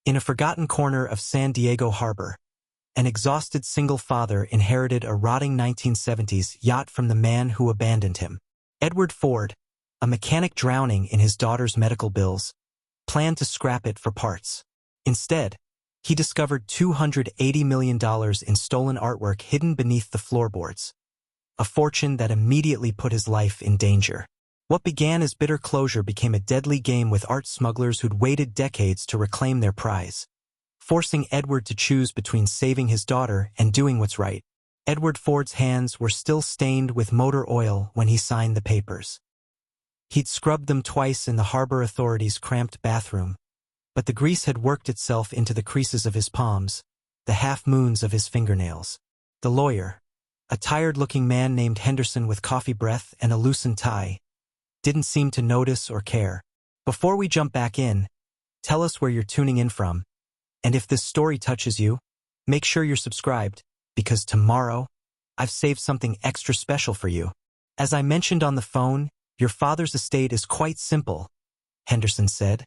In a forgotten corner of San Diego Harbor, an exhausted single father inherited a rotting 1970s yacht from the man who abandoned him. Edward Ford, a mechanic drowning in his daughter's medical bills, planned to scrap it for parts. Instead, he discovered $280 million in stolen artwork hidden beneath the floorboards, a fortune that immediately put his life in danger. What began as bitter closure became a deadly game with art smugglers who'd waited decades to reclaim their prize, forcing Edward to choose between saving his daughter and doing what's right. Edward Ford's hands were still stained with motor oil when he signed the papers. He'd scrubbed them twice in the harbor authorities' cramped bathroom, but the grease had worked itself into the creases of his palms, the half-moons of his fingernails. The lawyer, a tired-looking man named Henderson with coffee breath and a loosened tie, didn't seem to notice or care. Before we jump back in, tell us where you're tuning in from, and if this story touches you, make sure you're subscribed, because tomorrow, I've saved something extra special for you. As I mentioned on the phone, your father's estate is quite simple, Henderson said,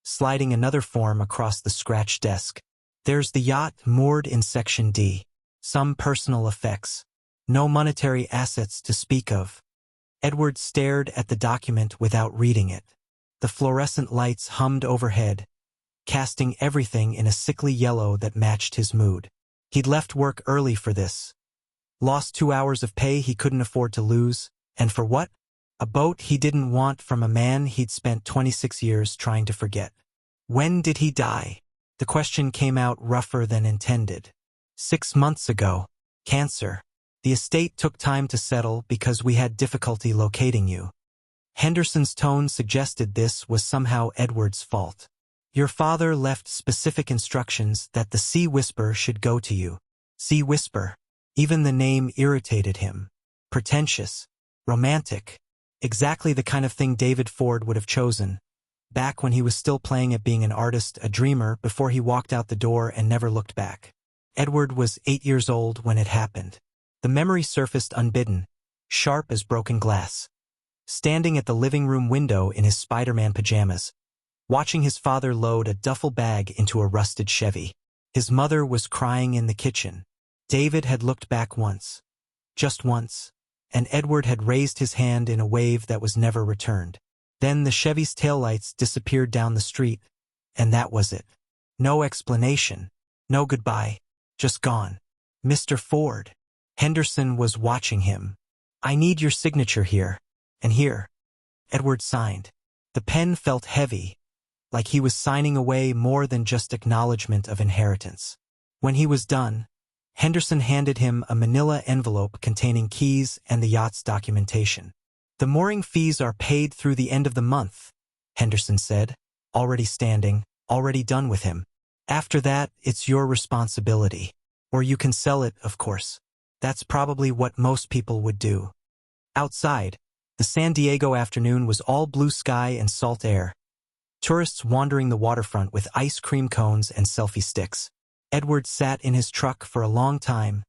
sliding another form across the scratched desk. There's the yacht moored in Section D. Some personal effects. No monetary assets to speak of. Edward stared at the document without reading it. The fluorescent lights hummed overhead, casting everything in a sickly yellow that matched his mood. He'd left work early for this. Lost 2 hours of pay he couldn't afford to lose, and for what? A boat he didn't want from a man he'd spent 26 years trying to forget. When did he die? The question came out rougher than intended. 6 months ago. Cancer. The estate took time to settle because we had difficulty locating you. Henderson's tone suggested this was somehow Edward's fault. Your father left specific instructions that the Sea Whisper should go to you. Sea Whisper. Even the name irritated him. Pretentious. Romantic. Exactly the kind of thing David Ford would have chosen, back when he was still playing at being an artist, a dreamer, before he walked out the door and never looked back. Edward was 8 years old when it happened. The memory surfaced unbidden, sharp as broken glass. Standing at the living room window in his Spider-Man pajamas, watching his father load a duffel bag into a rusted Chevy. His mother was crying in the kitchen. David had looked back once. Just once. And Edward had raised his hand in a wave that was never returned. Then the Chevy's taillights disappeared down the street, and that was it. No explanation. No goodbye. Just gone. Mr. Ford. Henderson was watching him. I need your signature here. And here. Edward signed. The pen felt heavy, like he was signing away more than just acknowledgement of inheritance. When he was done, Henderson handed him a manila envelope containing keys and the yacht's documentation. The mooring fees are paid through the end of the month, Henderson said, already standing, already done with him. After that, it's your responsibility. Or you can sell it, of course. That's probably what most people would do. Outside, the San Diego afternoon was all blue sky and salt air. Tourists wandering the waterfront with ice cream cones and selfie sticks. Edward sat in his truck for a long time,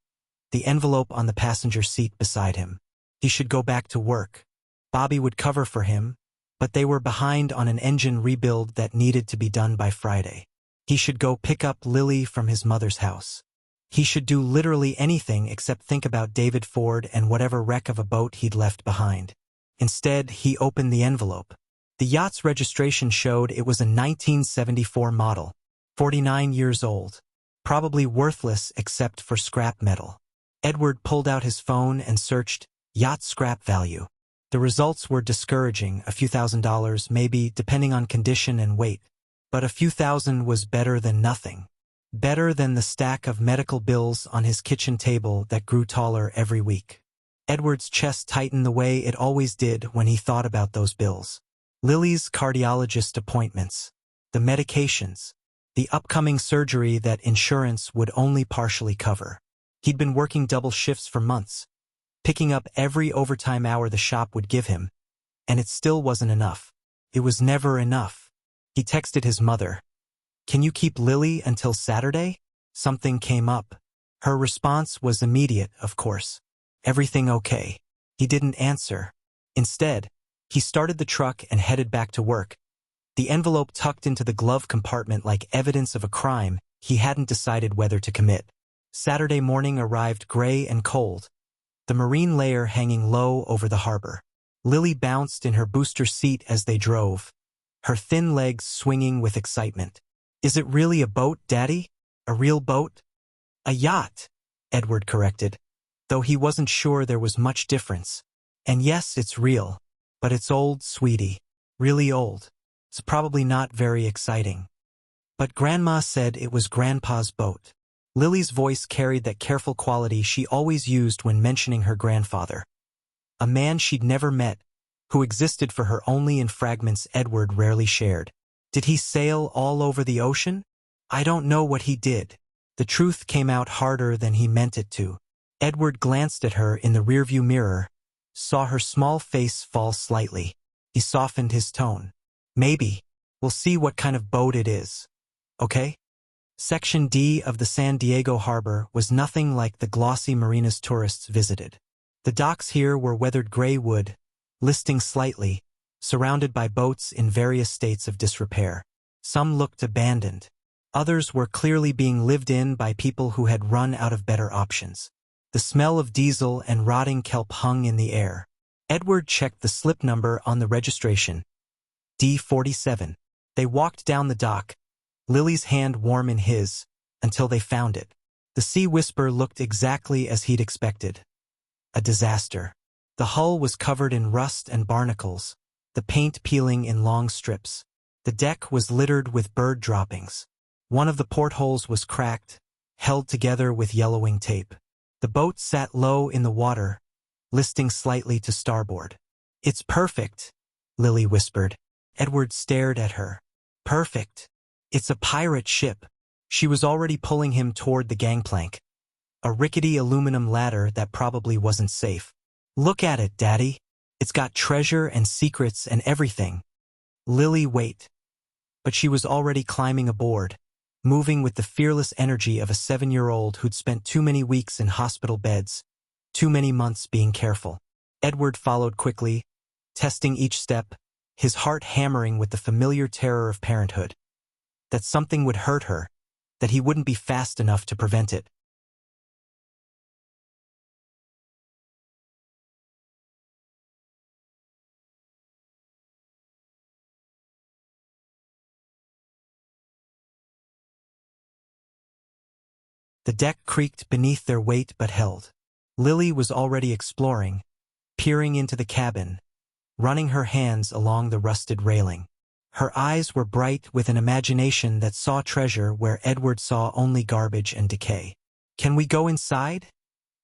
the envelope on the passenger seat beside him. He should go back to work. Bobby would cover for him, but they were behind on an engine rebuild that needed to be done by Friday. He should go pick up Lily from his mother's house. He should do literally anything except think about David Ford and whatever wreck of a boat he'd left behind. Instead, he opened the envelope. The yacht's registration showed it was a 1974 model, 49 years old, probably worthless except for scrap metal. Edward pulled out his phone and searched yacht scrap value. The results were discouraging, a few $1,000s maybe, depending on condition and weight. But a few thousand was better than nothing. Better than the stack of medical bills on his kitchen table that grew taller every week. Edward's chest tightened the way it always did when he thought about those bills. Lily's cardiologist appointments, the medications, the upcoming surgery that insurance would only partially cover. He'd been working double shifts for months, picking up every overtime hour the shop would give him, and it still wasn't enough. It was never enough. He texted his mother, "Can you keep Lily until Saturday?" Something came up. Her response was immediate, of course. Everything okay? He didn't answer. Instead, he started the truck and headed back to work, the envelope tucked into the glove compartment like evidence of a crime he hadn't decided whether to commit. Saturday morning arrived gray and cold, the marine layer hanging low over the harbor. Lily bounced in her booster seat as they drove, her thin legs swinging with excitement. "Is it really a boat, Daddy? A real boat?" "A yacht," Edward corrected, though he wasn't sure there was much difference. "And yes, it's real, but it's old, sweetie. Really old. It's probably not very exciting. But Grandma said it was Grandpa's boat." Lily's voice carried that careful quality she always used when mentioning her grandfather. A man she'd never met, who existed for her only in fragments Edward rarely shared. Did he sail all over the ocean? I don't know what he did. The truth came out harder than he meant it to. Edward glanced at her in the rearview mirror, saw her small face fall slightly. He softened his tone. "Maybe. We'll see what kind of boat it is. Okay?" Section D of the San Diego harbor was nothing like the glossy marinas tourists visited. The docks here were weathered gray wood, listing slightly, surrounded by boats in various states of disrepair. Some looked abandoned. Others were clearly being lived in by people who had run out of better options. The smell of diesel and rotting kelp hung in the air. Edward checked the slip number on the registration. D47. They walked down the dock, Lily's hand warm in his, until they found it. The Sea Whisper looked exactly as he'd expected. A disaster. The hull was covered in rust and barnacles, the paint peeling in long strips. The deck was littered with bird droppings. One of the portholes was cracked, held together with yellowing tape. The boat sat low in the water, listing slightly to starboard. "It's perfect," Lily whispered. Edward stared at her. "Perfect. It's a pirate ship." She was already pulling him toward the gangplank, a rickety aluminum ladder that probably wasn't safe. "Look at it, Daddy. It's got treasure and secrets and everything." Lily wait. But she was already climbing aboard, moving with the fearless energy of a 7-year-old who'd spent too many weeks in hospital beds, too many months being careful. Edward followed quickly, testing each step, his heart hammering with the familiar terror of parenthood. That something would hurt her, that he wouldn't be fast enough to prevent it. The deck creaked beneath their weight but held. Lily was already exploring, peering into the cabin, running her hands along the rusted railing. Her eyes were bright with an imagination that saw treasure where Edward saw only garbage and decay. "Can we go inside?"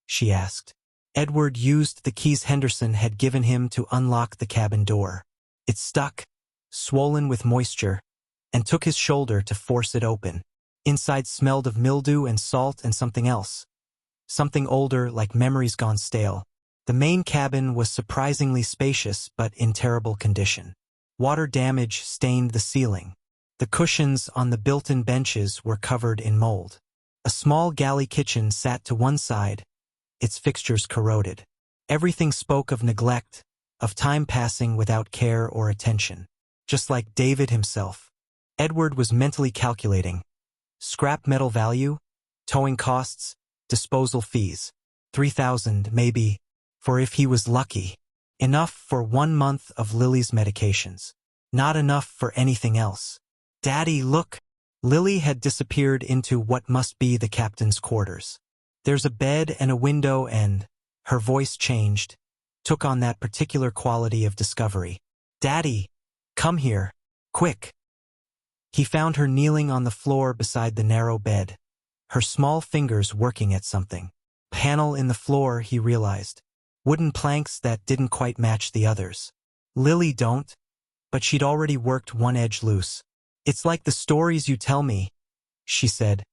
she asked. Edward used the keys Henderson had given him to unlock the cabin door. It stuck, swollen with moisture, and took his shoulder to force it open. Inside smelled of mildew and salt and something else. Something older, like memories gone stale. The main cabin was surprisingly spacious but in terrible condition. Water damage stained the ceiling. The cushions on the built-in benches were covered in mold. A small galley kitchen sat to one side, its fixtures corroded. Everything spoke of neglect, of time passing without care or attention. Just like David himself. Edward was mentally calculating. Scrap metal value, towing costs, disposal fees. 3,000, maybe, for if he was lucky. Enough for 1 month of Lily's medications. Not enough for anything else. "Daddy, look!" Lily had disappeared into what must be the captain's quarters. "There's a bed and a window and..." Her voice changed, took on that particular quality of discovery. "Daddy, come here. Quick!" He found her kneeling on the floor beside the narrow bed, her small fingers working at something. Panel in the floor, he realized. Wooden planks that didn't quite match the others. Lily don't, but she'd already worked one edge loose. "It's like the stories you tell me," she said,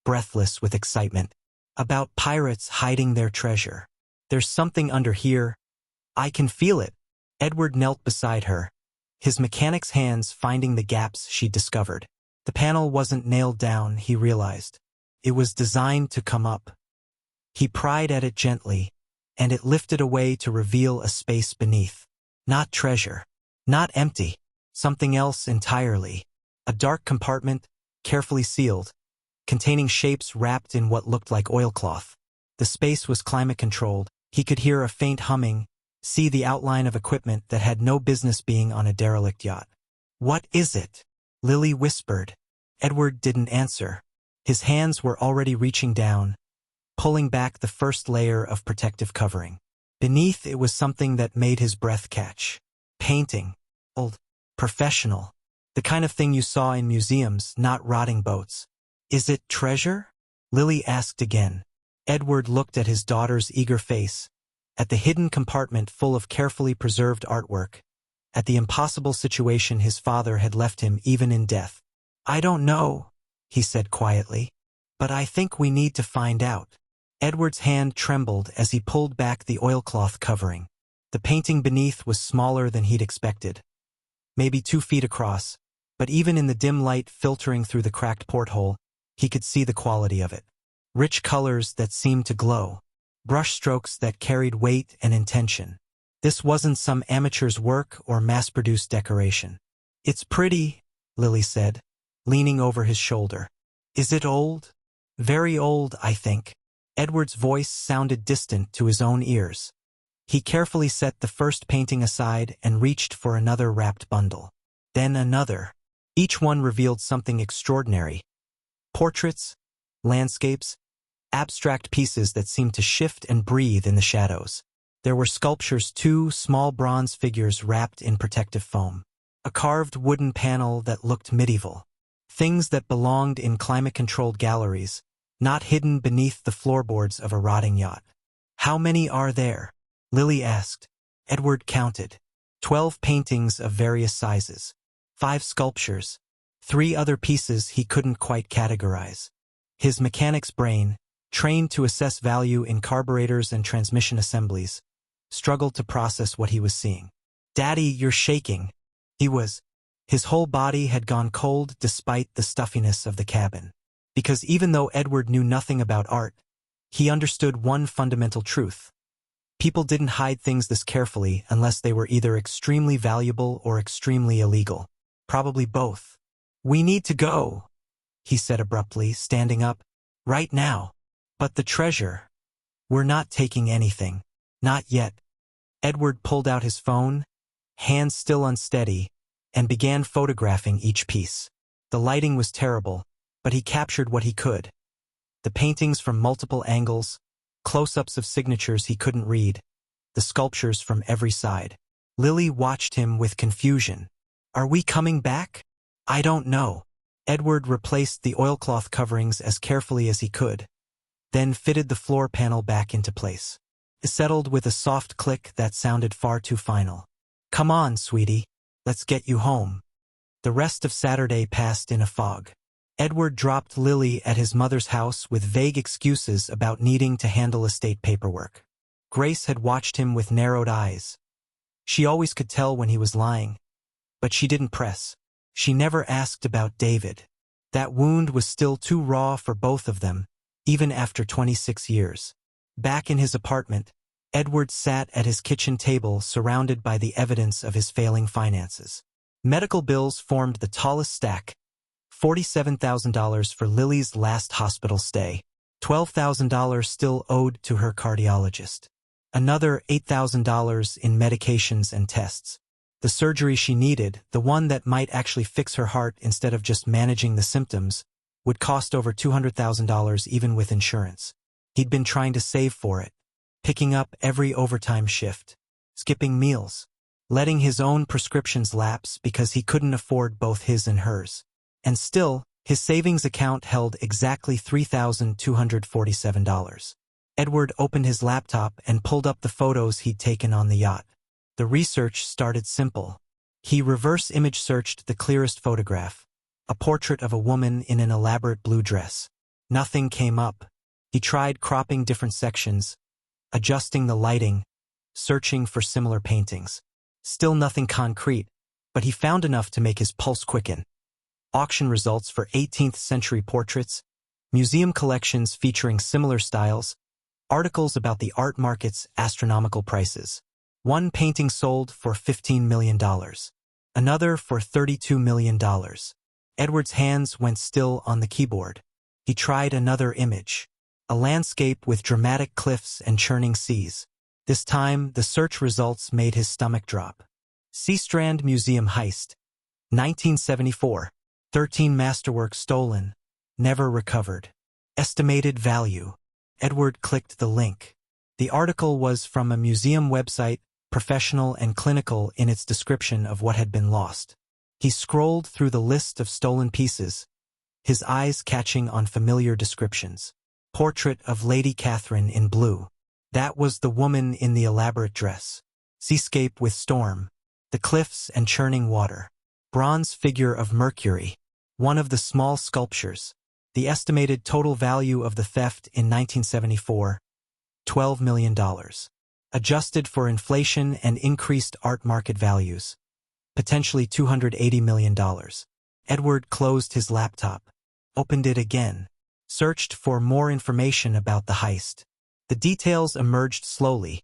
breathless with excitement. "About pirates hiding their treasure. There's something under here. I can feel it." Edward knelt beside her, his mechanic's hands finding the gaps she'd discovered. The panel wasn't nailed down, he realized. It was designed to come up. He pried at it gently, and it lifted away to reveal a space beneath. Not treasure. Not empty. Something else entirely. A dark compartment, carefully sealed, containing shapes wrapped in what looked like oilcloth. The space was climate-controlled. He could hear a faint humming, see the outline of equipment that had no business being on a derelict yacht. "What is it?" Lily whispered. Edward didn't answer. His hands were already reaching down, pulling back the first layer of protective covering. Beneath it was something that made his breath catch. Painting. Old. Professional. The kind of thing you saw in museums, not rotting boats. "Is it treasure?" Lily asked again. Edward looked at his daughter's eager face, at the hidden compartment full of carefully preserved artwork, at the impossible situation his father had left him even in death. "I don't know," he said quietly, "but I think we need to find out." Edward's hand trembled as he pulled back the oilcloth covering. The painting beneath was smaller than he'd expected, maybe 2 feet across, but even in the dim light filtering through the cracked porthole, he could see the quality of it. Rich colors that seemed to glow, brushstrokes that carried weight and intention. This wasn't some amateur's work or mass-produced decoration. "It's pretty," Lily said, leaning over his shoulder. "Is it old?" "Very old, I think." Edward's voice sounded distant to his own ears. He carefully set the first painting aside and reached for another wrapped bundle. Then another. Each one revealed something extraordinary. Portraits, landscapes, abstract pieces that seemed to shift and breathe in the shadows. There were sculptures too, small bronze figures wrapped in protective foam. A carved wooden panel that looked medieval. Things that belonged in climate-controlled galleries, not hidden beneath the floorboards of a rotting yacht. "How many are there?" Lily asked. Edward counted. 12 paintings of various sizes. 5 sculptures. 3 other pieces he couldn't quite categorize. His mechanic's brain, trained to assess value in carburetors and transmission assemblies, struggled to process what he was seeing. "Daddy, you're shaking." He was. His whole body had gone cold despite the stuffiness of the cabin. Because even though Edward knew nothing about art, he understood one fundamental truth. People didn't hide things this carefully unless they were either extremely valuable or extremely illegal. Probably both. "We need to go," he said abruptly, standing up. "Right now." "But the treasure." "We're not taking anything. Not yet." Edward pulled out his phone, hands still unsteady, and began photographing each piece. The lighting was terrible, but he captured what he could. The paintings from multiple angles, close-ups of signatures he couldn't read, the sculptures from every side. Lily watched him with confusion. "Are we coming back?" "I don't know." Edward replaced the oilcloth coverings as carefully as he could, then fitted the floor panel back into place. It settled with a soft click that sounded far too final. "Come on, sweetie. Let's get you home." The rest of Saturday passed in a fog. Edward dropped Lily at his mother's house with vague excuses about needing to handle estate paperwork. Grace had watched him with narrowed eyes. She always could tell when he was lying, but she didn't press. She never asked about David. That wound was still too raw for both of them, even after 26 years. Back in his apartment, Edward sat at his kitchen table surrounded by the evidence of his failing finances. Medical bills formed the tallest stack. $47,000 for Lily's last hospital stay. $12,000 still owed to her cardiologist. Another $8,000 in medications and tests. The surgery she needed, the one that might actually fix her heart instead of just managing the symptoms, would cost over $200,000 even with insurance. He'd been trying to save for it, picking up every overtime shift, skipping meals, letting his own prescriptions lapse because he couldn't afford both his and hers. And still, his savings account held exactly $3,247. Edward opened his laptop and pulled up the photos he'd taken on the yacht. The research started simple. He reverse image searched the clearest photograph, a portrait of a woman in an elaborate blue dress. Nothing came up. He tried cropping different sections, adjusting the lighting, searching for similar paintings. Still nothing concrete, but he found enough to make his pulse quicken. Auction results for 18th century portraits, museum collections featuring similar styles, articles about the art market's astronomical prices. One painting sold for $15 million. Another for $32 million. Edward's hands went still on the keyboard. He tried another image. A landscape with dramatic cliffs and churning seas. This time, the search results made his stomach drop. Seastrand Museum heist. 1974. 13 masterworks stolen. Never recovered. Estimated value. Edward clicked the link. The article was from a museum website, professional and clinical in its description of what had been lost. He scrolled through the list of stolen pieces, his eyes catching on familiar descriptions. Portrait of Lady Catherine in blue. That was the woman in the elaborate dress. Seascape with storm. The cliffs and churning water. Bronze figure of Mercury. One of the small sculptures. The estimated total value of the theft in 1974, $12 million. Adjusted for inflation and increased art market values. Potentially $280 million. Edward closed his laptop. Opened it again. Searched for more information about the heist. The details emerged slowly.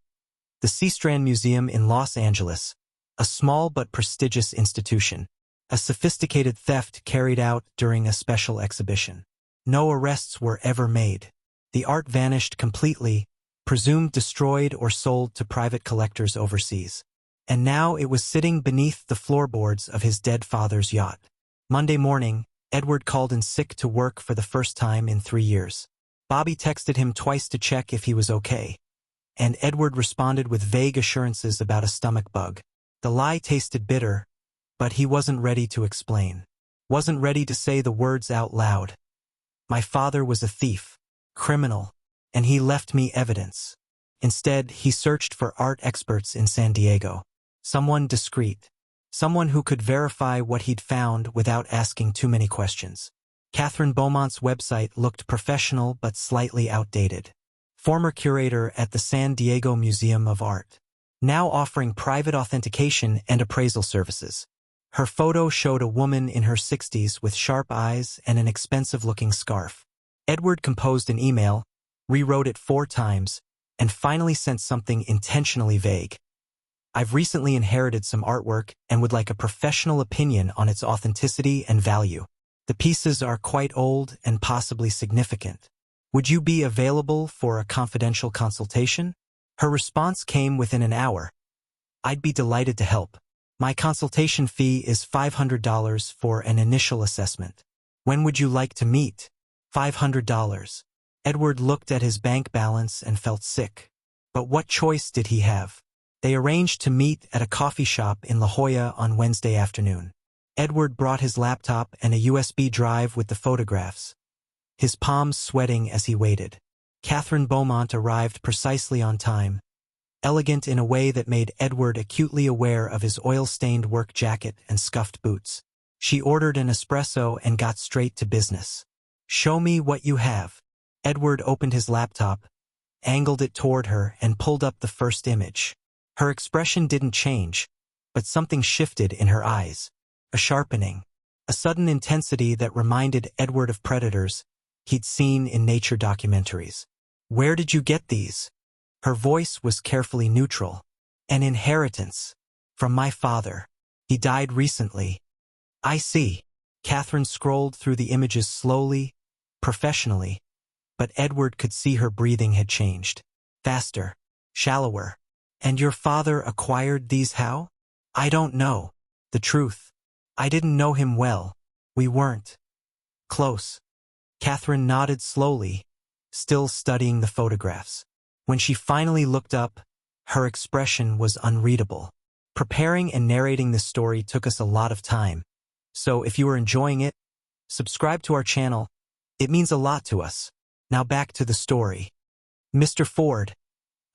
The Seastrand Museum in Los Angeles. A small but prestigious institution. A sophisticated theft carried out during a special exhibition. No arrests were ever made. The art vanished completely, presumed destroyed or sold to private collectors overseas. And now it was sitting beneath the floorboards of his dead father's yacht. Monday morning, Edward called in sick to work for the first time in 3 years. Bobby texted him twice to check if he was okay. And Edward responded with vague assurances about a stomach bug. The lie tasted bitter, but he wasn't ready to explain. Wasn't ready to say the words out loud. My father was a thief, criminal, and he left me evidence. Instead, he searched for art experts in San Diego. Someone discreet. Someone who could verify what he'd found without asking too many questions. Catherine Beaumont's website looked professional but slightly outdated. Former curator at the San Diego Museum of Art. Now offering private authentication and appraisal services. Her photo showed a woman in her 60s with sharp eyes and an expensive-looking scarf. Edward composed an email, rewrote it 4 times, and finally sent something intentionally vague. I've recently inherited some artwork and would like a professional opinion on its authenticity and value. The pieces are quite old and possibly significant. Would you be available for a confidential consultation? Her response came within an hour. I'd be delighted to help. My consultation fee is $500 for an initial assessment. When would you like to meet? $500. Edward looked at his bank balance and felt sick. But what choice did he have? They arranged to meet at a coffee shop in La Jolla on Wednesday afternoon. Edward brought his laptop and a USB drive with the photographs. His palms sweating as he waited. Catherine Beaumont arrived precisely on time. Elegant in a way that made Edward acutely aware of his oil-stained work jacket and scuffed boots. She ordered an espresso and got straight to business. Show me what you have. Edward opened his laptop, angled it toward her, and pulled up the first image. Her expression didn't change, but something shifted in her eyes. A sharpening. A sudden intensity that reminded Edward of predators he'd seen in nature documentaries. Where did you get these? Her voice was carefully neutral. An inheritance. From my father. He died recently. I see. Catherine scrolled through the images slowly, professionally, but Edward could see her breathing had changed. Faster. Shallower. And your father acquired these how? I don't know. The truth. I didn't know him well. We weren't close. Catherine nodded slowly, still studying the photographs. When she finally looked up, her expression was unreadable. Preparing and narrating this story took us a lot of time. So if you are enjoying it, subscribe to our channel. It means a lot to us. Now back to the story. Mr. Ford,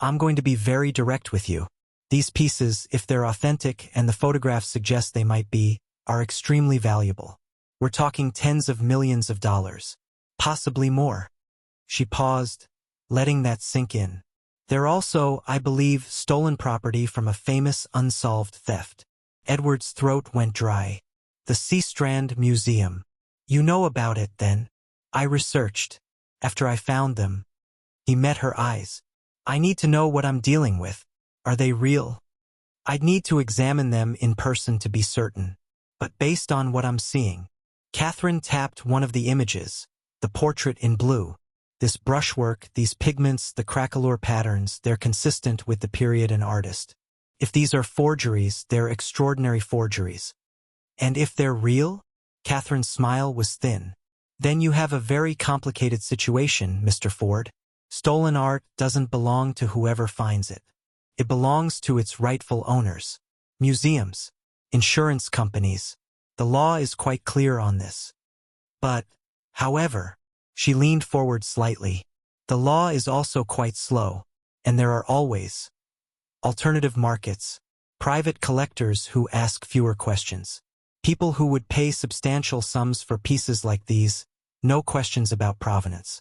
I'm going to be very direct with you. These pieces, if they're authentic and the photographs suggest they might be, are extremely valuable. We're talking tens of millions of dollars. Possibly more. She paused, letting that sink in. They're also, I believe, stolen property from a famous unsolved theft. Edward's throat went dry. The Seastrand Museum. You know about it, then? I researched. After I found them. He met her eyes. I need to know what I'm dealing with. Are they real? I'd need to examine them in person to be certain. But based on what I'm seeing. Catherine tapped one of the images, the portrait in blue. This brushwork, these pigments, the craquelure patterns, they're consistent with the period and artist. If these are forgeries, they're extraordinary forgeries. And if they're real? Catherine's smile was thin. Then you have a very complicated situation, Mr. Ford. Stolen art doesn't belong to whoever finds it. It belongs to its rightful owners. Museums, insurance companies. The law is quite clear on this. But, however, she leaned forward slightly. The law is also quite slow, and there are always alternative markets, private collectors who ask fewer questions. People who would pay substantial sums for pieces like these, no questions about provenance.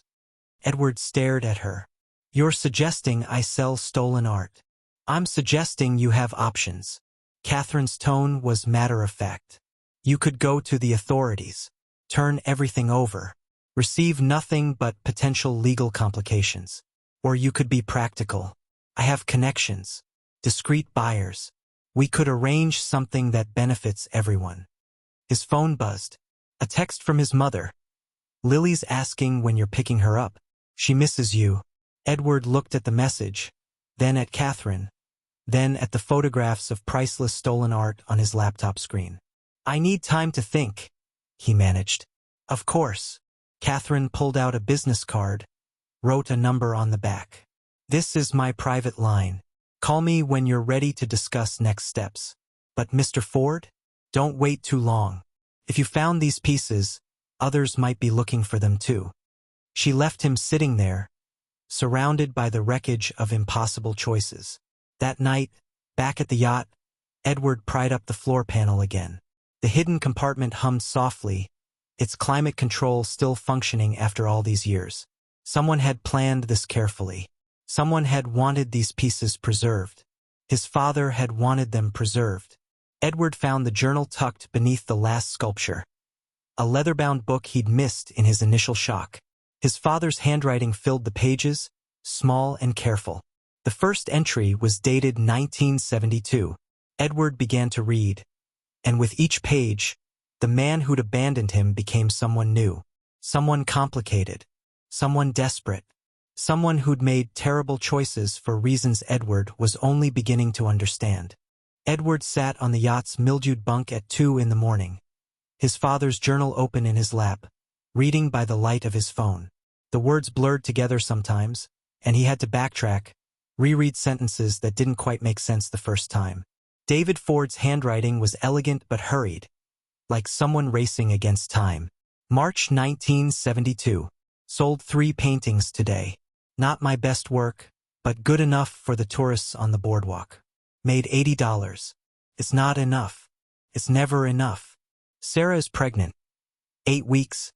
Edward stared at her. You're suggesting I sell stolen art. I'm suggesting you have options. Catherine's tone was matter-of-fact. You could go to the authorities, turn everything over, receive nothing but potential legal complications. Or you could be practical. I have connections, discreet buyers. We could arrange something that benefits everyone. His phone buzzed. A text from his mother. Lily's asking when you're picking her up. She misses you. Edward looked at the message, then at Catherine, then at the photographs of priceless stolen art on his laptop screen. I need time to think, he managed. Of course. Catherine pulled out a business card, wrote a number on the back. This is my private line. Call me when you're ready to discuss next steps. But Mr. Ford? Don't wait too long. If you found these pieces, others might be looking for them too. She left him sitting there, surrounded by the wreckage of impossible choices. That night, back at the yacht, Edward pried up the floor panel again. The hidden compartment hummed softly, its climate control still functioning after all these years. Someone had planned this carefully. Someone had wanted these pieces preserved. His father had wanted them preserved. Edward found the journal tucked beneath the last sculpture. A leather-bound book he'd missed in his initial shock. His father's handwriting filled the pages, small and careful. The first entry was dated 1972. Edward began to read. And with each page, the man who'd abandoned him became someone new. Someone complicated. Someone desperate. Someone who'd made terrible choices for reasons Edward was only beginning to understand. Edward sat on the yacht's mildewed bunk at 2 in the morning. His father's journal open in his lap, reading by the light of his phone. The words blurred together sometimes, and he had to backtrack, reread sentences that didn't quite make sense the first time. David Ford's handwriting was elegant but hurried, like someone racing against time. March 1972. Sold 3 paintings today. Not my best work, but good enough for the tourists on the boardwalk. Made $80. It's not enough. It's never enough. Sarah is pregnant. 8 weeks,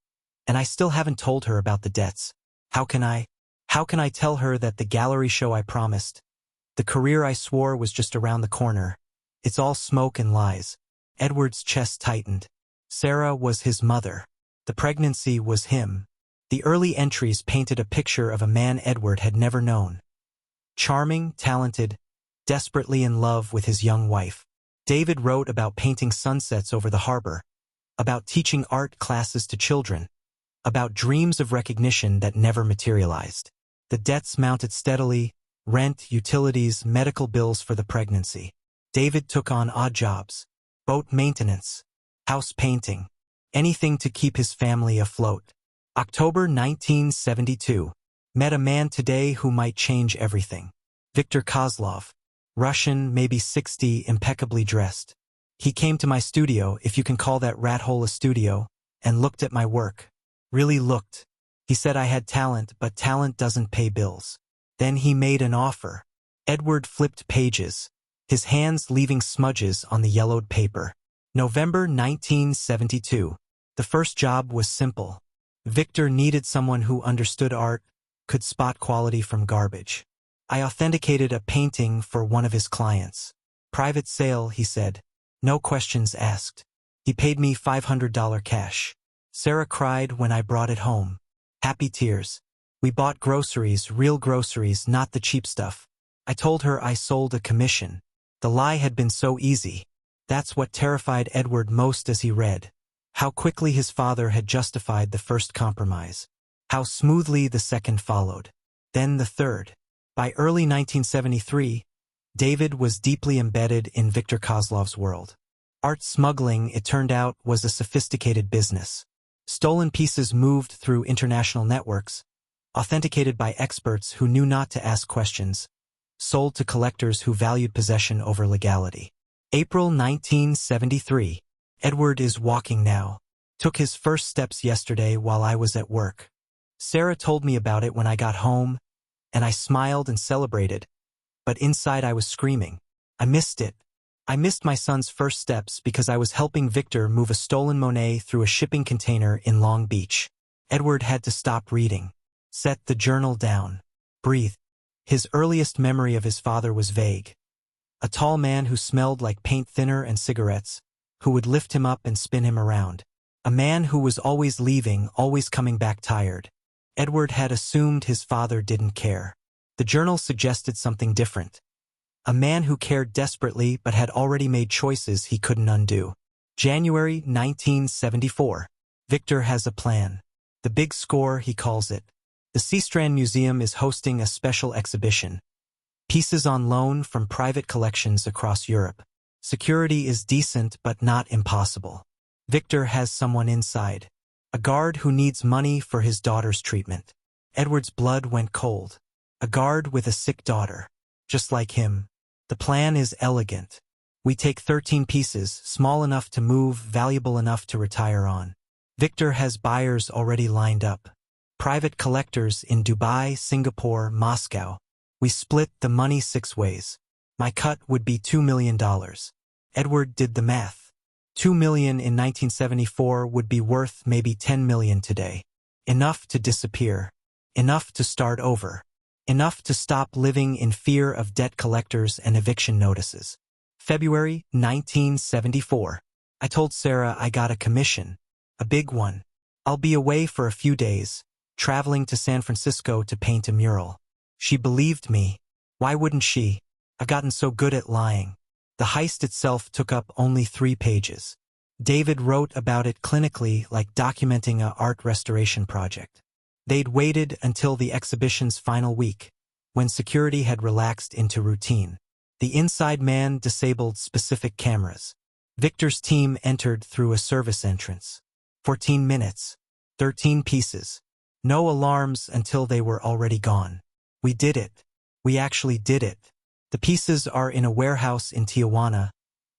and I still haven't told her about the debts. How can I tell her that the gallery show I promised, the career I swore was just around the corner? It's all smoke and lies. Edward's chest tightened. Sarah was his mother. The pregnancy was him. The early entries painted a picture of a man Edward had never known. Charming, talented, desperately in love with his young wife. David wrote about painting sunsets over the harbor, about teaching art classes to children, about dreams of recognition that never materialized. The debts mounted steadily, rent, utilities, medical bills for the pregnancy. David took on odd jobs, boat maintenance, house painting, anything to keep his family afloat. October 1972. Met a man today who might change everything. Viktor Kozlov. Russian, maybe 60, impeccably dressed. He came to my studio, if you can call that rat hole a studio, and looked at my work. Really looked. He said I had talent, but talent doesn't pay bills. Then he made an offer. Edward flipped pages, his hands leaving smudges on the yellowed paper. November 1972. The first job was simple. Victor needed someone who understood art, could spot quality from garbage. I authenticated a painting for one of his clients. Private sale, he said. No questions asked. He paid me $500 cash. Sarah cried when I brought it home. Happy tears. We bought groceries, real groceries, not the cheap stuff. I told her I sold a commission. The lie had been so easy. That's what terrified Edward most as he read. How quickly his father had justified the first compromise. How smoothly the second followed. Then the third. By early 1973, David was deeply embedded in Viktor Kozlov's world. Art smuggling, it turned out, was a sophisticated business. Stolen pieces moved through international networks, authenticated by experts who knew not to ask questions, sold to collectors who valued possession over legality. April 1973. Edward is walking now. Took his first steps yesterday while I was at work. Sarah told me about it when I got home, and I smiled and celebrated, but inside I was screaming. I missed it. I missed my son's first steps because I was helping Victor move a stolen Monet through a shipping container in Long Beach. Edward had to stop reading. Set the journal down. Breathe. His earliest memory of his father was vague. A tall man who smelled like paint thinner and cigarettes, who would lift him up and spin him around. A man who was always leaving, always coming back tired. Edward had assumed his father didn't care. The journal suggested something different. A man who cared desperately but had already made choices he couldn't undo. January 1974. Victor has a plan. The big score, he calls it. The Seastrand Museum is hosting a special exhibition. Pieces on loan from private collections across Europe. Security is decent but not impossible. Victor has someone inside. A guard who needs money for his daughter's treatment. Edward's blood went cold. A guard with a sick daughter. Just like him. The plan is elegant. We take 13 pieces, small enough to move, valuable enough to retire on. Victor has buyers already lined up. Private collectors in Dubai, Singapore, Moscow. We split the money 6 ways. My cut would be $2 million. Edward did the math. $2 million in 1974 would be worth maybe $10 million today. Enough to disappear. Enough to start over. Enough to stop living in fear of debt collectors and eviction notices. February 1974. I told Sarah I got a commission. A big one. I'll be away for a few days, traveling to San Francisco to paint a mural. She believed me. Why wouldn't she? I've gotten so good at lying. The heist itself took up only 3 pages. David wrote about it clinically, like documenting an art restoration project. They'd waited until the exhibition's final week, when security had relaxed into routine. The inside man disabled specific cameras. Victor's team entered through a service entrance. 14 minutes. 13 pieces. No alarms until they were already gone. We did it. We actually did it. The pieces are in a warehouse in Tijuana,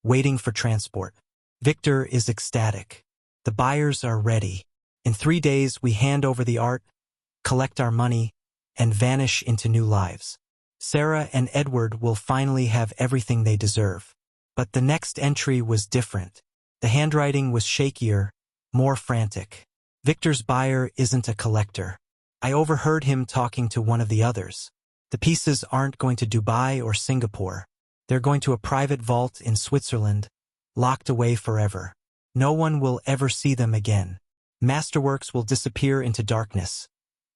waiting for transport. Victor is ecstatic. The buyers are ready. In 3 days we hand over the art, collect our money, and vanish into new lives. Sarah and Edward will finally have everything they deserve. But the next entry was different. The handwriting was shakier, more frantic. Victor's buyer isn't a collector. I overheard him talking to one of the others. The pieces aren't going to Dubai or Singapore. They're going to a private vault in Switzerland, locked away forever. No one will ever see them again. Masterworks will disappear into darkness,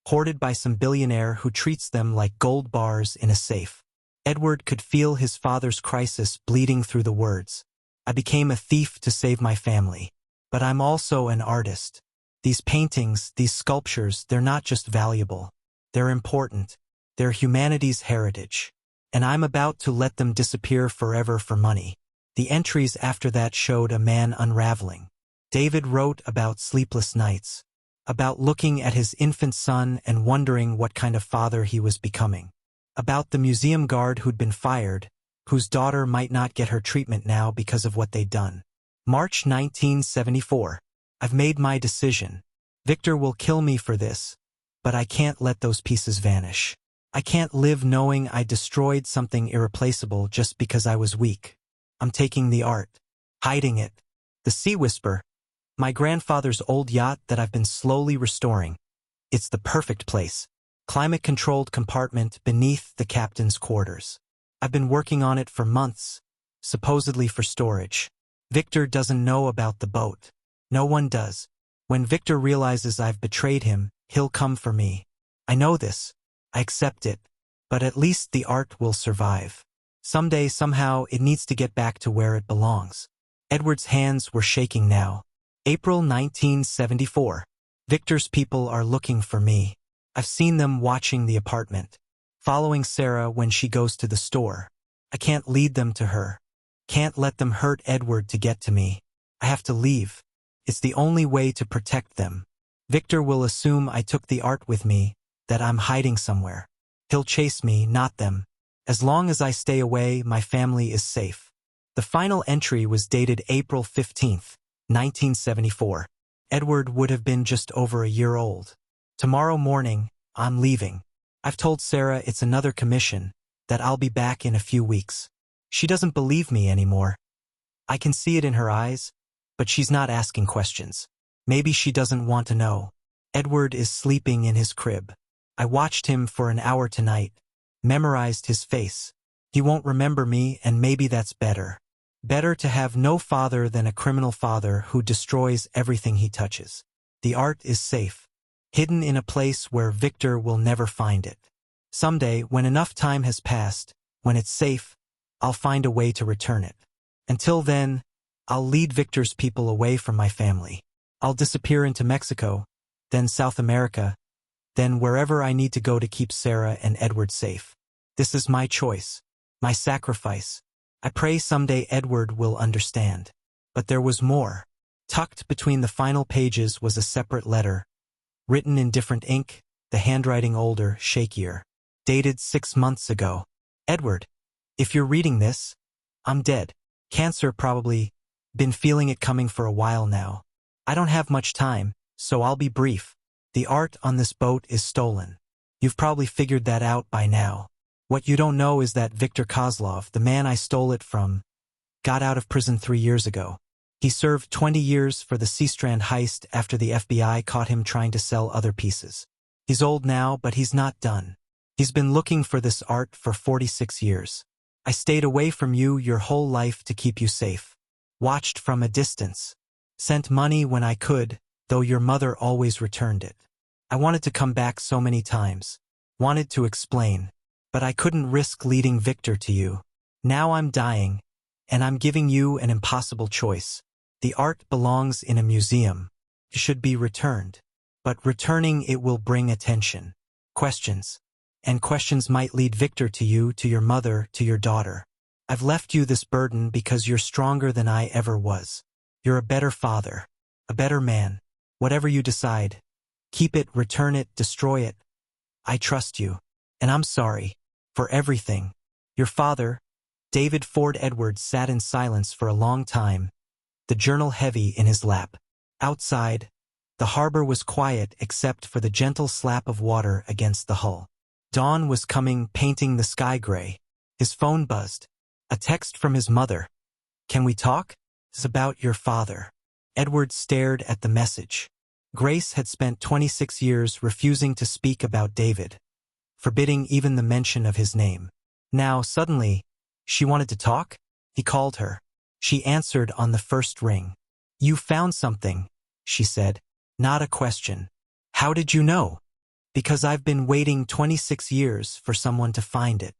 hoarded by some billionaire who treats them like gold bars in a safe. Edward could feel his father's crisis bleeding through the words. I became a thief to save my family. But I'm also an artist. These paintings, these sculptures, they're not just valuable. They're important. They're humanity's heritage. And I'm about to let them disappear forever for money. The entries after that showed a man unraveling. David wrote about sleepless nights, about looking at his infant son and wondering what kind of father he was becoming, about the museum guard who'd been fired, whose daughter might not get her treatment now because of what they'd done. March 1974. I've made my decision. Victor will kill me for this, but I can't let those pieces vanish. I can't live knowing I destroyed something irreplaceable just because I was weak. I'm taking the art, hiding it. The Sea Whisper, my grandfather's old yacht that I've been slowly restoring. It's the perfect place. Climate-controlled compartment beneath the captain's quarters. I've been working on it for months, supposedly for storage. Victor doesn't know about the boat. No one does. When Victor realizes I've betrayed him, he'll come for me. I know this. I accept it. But at least the art will survive. Someday, somehow, it needs to get back to where it belongs. Edward's hands were shaking now. April 1974. Victor's people are looking for me. I've seen them watching the apartment, following Sarah when she goes to the store. I can't lead them to her. Can't let them hurt Edward to get to me. I have to leave. It's the only way to protect them. Victor will assume I took the art with me, that I'm hiding somewhere. He'll chase me, not them. As long as I stay away, my family is safe. The final entry was dated April 15, 1974. Edward would have been just over a year old. Tomorrow morning, I'm leaving. I've told Sarah it's another commission, that I'll be back in a few weeks. She doesn't believe me anymore. I can see it in her eyes, but she's not asking questions. Maybe she doesn't want to know. Edward is sleeping in his crib. I watched him for an hour tonight, memorized his face. He won't remember me, and maybe that's better. Better to have no father than a criminal father who destroys everything he touches. The art is safe, hidden in a place where Victor will never find it. Someday, when enough time has passed, when it's safe, I'll find a way to return it. Until then, I'll lead Victor's people away from my family. I'll disappear into Mexico, then South America, then wherever I need to go to keep Sarah and Edward safe. This is my choice, my sacrifice. I pray someday Edward will understand. But there was more. Tucked between the final pages was a separate letter, written in different ink, the handwriting older, shakier. Dated 6 months ago. Edward, if you're reading this, I'm dead. Cancer probably. Been feeling it coming for a while now. I don't have much time, so I'll be brief. The art on this boat is stolen. You've probably figured that out by now. What you don't know is that Viktor Kozlov, the man I stole it from, got out of prison 3 years ago. He served 20 years for the Seastrand heist after the FBI caught him trying to sell other pieces. He's old now, but he's not done. He's been looking for this art for 46 years. I stayed away from you your whole life to keep you safe. Watched from a distance. Sent money when I could, though your mother always returned it. I wanted to come back so many times. Wanted to explain. But I couldn't risk leading Victor to you. Now I'm dying, and I'm giving you an impossible choice. The art belongs in a museum. It should be returned. But returning it will bring attention. Questions. And questions might lead Victor to you, to your mother, to your daughter. I've left you this burden because you're stronger than I ever was. You're a better father. A better man. Whatever you decide. Keep it, return it, destroy it. I trust you. And I'm sorry. For everything. Your father, David Ford Edwards, sat in silence for a long time, the journal heavy in his lap. Outside, the harbor was quiet except for the gentle slap of water against the hull. Dawn was coming, painting the sky gray. His phone buzzed. A text from his mother. Can we talk? It's about your father. Edward stared at the message. Grace had spent 26 years refusing to speak about David, forbidding even the mention of his name. Now, suddenly, she wanted to talk? He called her. She answered on the first ring. You found something, she said. Not a question. How did you know? Because I've been waiting 26 years for someone to find it.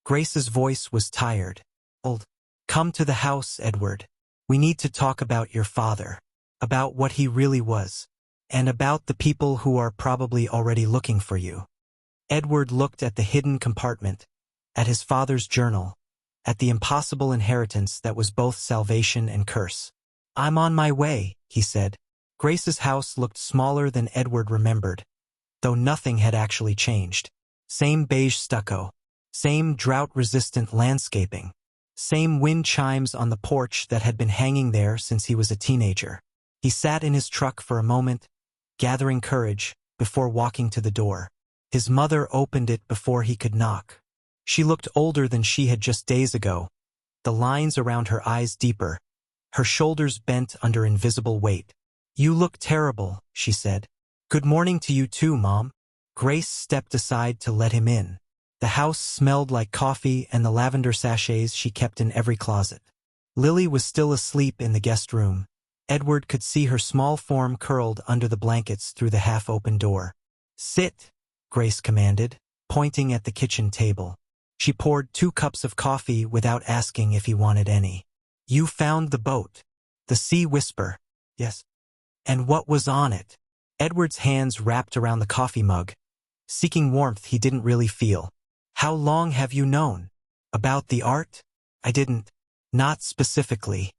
Grace's voice was tired. Old. Come to the house, Edward. We need to talk about your father. About what he really was. And about the people who are probably already looking for you. Edward looked at the hidden compartment, at his father's journal, at the impossible inheritance that was both salvation and curse. I'm on my way, he said. Grace's house looked smaller than Edward remembered, though nothing had actually changed. Same beige stucco, same drought-resistant landscaping, same wind chimes on the porch that had been hanging there since he was a teenager. He sat in his truck for a moment, gathering courage, before walking to the door. His mother opened it before he could knock. She looked older than she had just days ago, the lines around her eyes deeper, her shoulders bent under invisible weight. You look terrible, she said. Good morning to you too, Mom. Grace stepped aside to let him in. The house smelled like coffee and the lavender sachets she kept in every closet. Lily was still asleep in the guest room. Edward could see her small form curled under the blankets through the half-open door. Sit, Grace commanded, pointing at the kitchen table. She poured 2 cups of coffee without asking if he wanted any. You found the boat. The Sea Whisper. Yes. And what was on it? Edward's hands wrapped around the coffee mug, seeking warmth he didn't really feel. How long have you known? About the art? I didn't. Not specifically.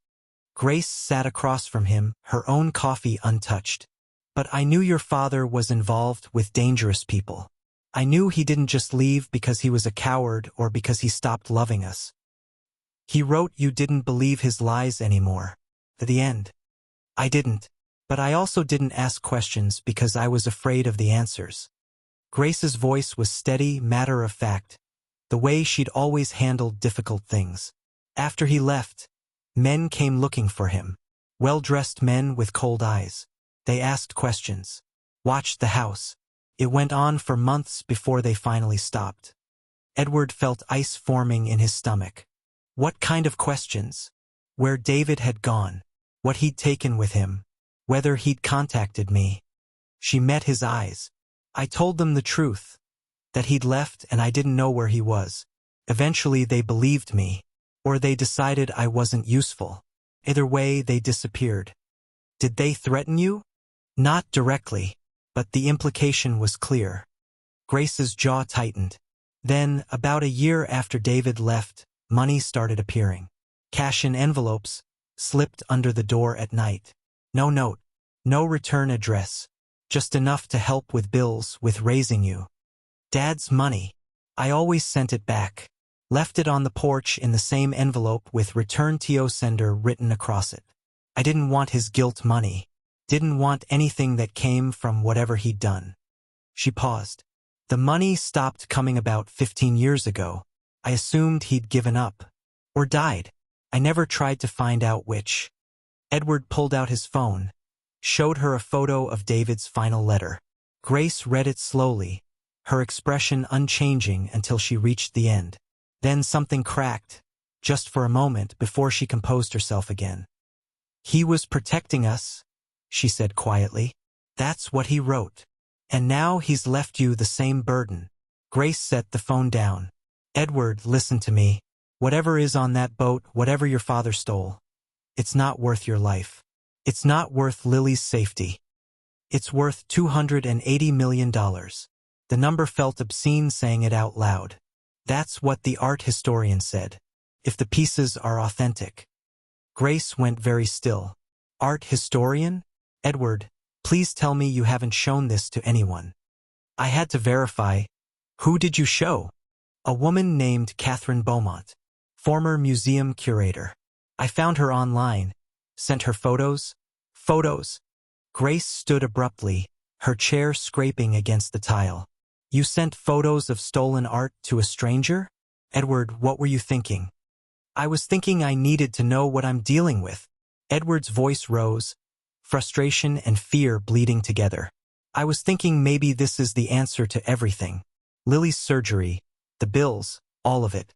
Grace sat across from him, her own coffee untouched. But I knew your father was involved with dangerous people. I knew he didn't just leave because he was a coward or because he stopped loving us. He wrote you didn't believe his lies anymore. At the end. I didn't. But I also didn't ask questions because I was afraid of the answers. Grace's voice was steady, matter-of-fact, the way she'd always handled difficult things. After he left, men came looking for him. Well-dressed men with cold eyes. They asked questions. Watched the house. It went on for months before they finally stopped. Edward felt ice forming in his stomach. What kind of questions? Where David had gone. What he'd taken with him. Whether he'd contacted me. She met his eyes. I told them the truth. That he'd left and I didn't know where he was. Eventually they believed me. Or they decided I wasn't useful. Either way, they disappeared. Did they threaten you? Not directly, but the implication was clear. Grace's jaw tightened. Then, about a year after David left, money started appearing. Cash in envelopes, slipped under the door at night. No note, no return address, just enough to help with bills, with raising you. Dad's money. I always sent it back. Left it on the porch in the same envelope with return to sender written across it. I didn't want his guilt money. Didn't want anything that came from whatever he'd done. She paused. The money stopped coming about 15 years ago. I assumed he'd given up. Or died. I never tried to find out which. Edward pulled out his phone. Showed her a photo of David's final letter. Grace read it slowly, her expression unchanging until she reached the end. Then something cracked, just for a moment before she composed herself again. He was protecting us, she said quietly. That's what he wrote. And now he's left you the same burden. Grace set the phone down. Edward, listen to me. Whatever is on that boat, whatever your father stole, it's not worth your life. It's not worth Lily's safety. It's worth $280 million. The number felt obscene saying it out loud. That's what the art historian said. If the pieces are authentic. Grace went very still. Art historian? Edward, please tell me you haven't shown this to anyone. I had to verify. Who did you show? A woman named Catherine Beaumont, former museum curator. I found her online. Sent her photos. Photos. Grace stood abruptly, her chair scraping against the tile. You sent photos of stolen art to a stranger? Edward, what were you thinking? I was thinking I needed to know what I'm dealing with. Edward's voice rose, frustration and fear bleeding together. I was thinking maybe this is the answer to everything. Lily's surgery, the bills, all of it.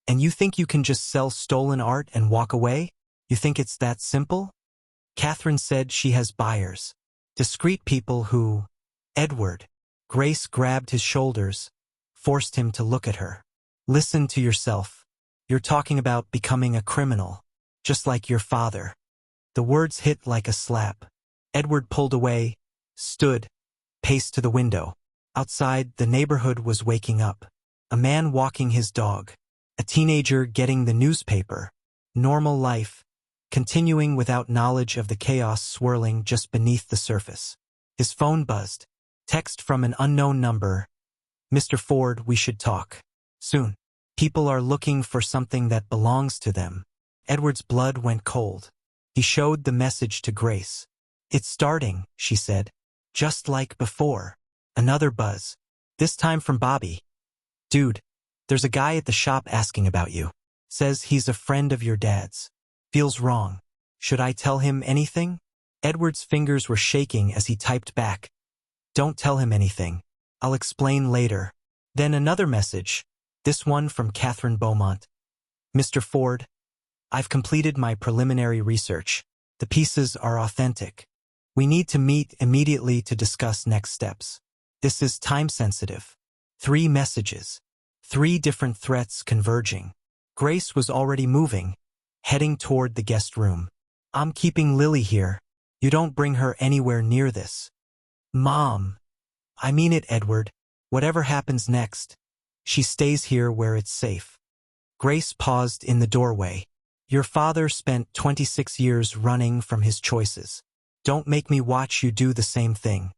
And you think you can just sell stolen art and walk away? You think it's that simple? Catherine said she has buyers. Discreet people who... Edward. Grace grabbed his shoulders, forced him to look at her. Listen to yourself. You're talking about becoming a criminal, just like your father. The words hit like a slap. Edward pulled away, stood, paced to the window. Outside, the neighborhood was waking up. A man walking his dog. A teenager getting the newspaper. Normal life, continuing without knowledge of the chaos swirling just beneath the surface. His phone buzzed. Text from an unknown number. Mr. Ford, we should talk. Soon. People are looking for something that belongs to them. Edward's blood went cold. He showed the message to Grace. It's starting, she said. Just like before. Another buzz. This time from Bobby. Dude, there's a guy at the shop asking about you. Says he's a friend of your dad's. Feels wrong. Should I tell him anything? Edward's fingers were shaking as he typed back. Don't tell him anything. I'll explain later. Then another message. This one from Catherine Beaumont. Mr. Ford, I've completed my preliminary research. The pieces are authentic. We need to meet immediately to discuss next steps. This is time-sensitive. 3 messages. 3 different threats converging. Grace was already moving, heading toward the guest room. I'm keeping Lily here. You don't bring her anywhere near this. Mom. I mean it, Edward. Whatever happens next, she stays here where it's safe. Grace paused in the doorway. Your father spent 26 years running from his choices. Don't make me watch you do the same thing.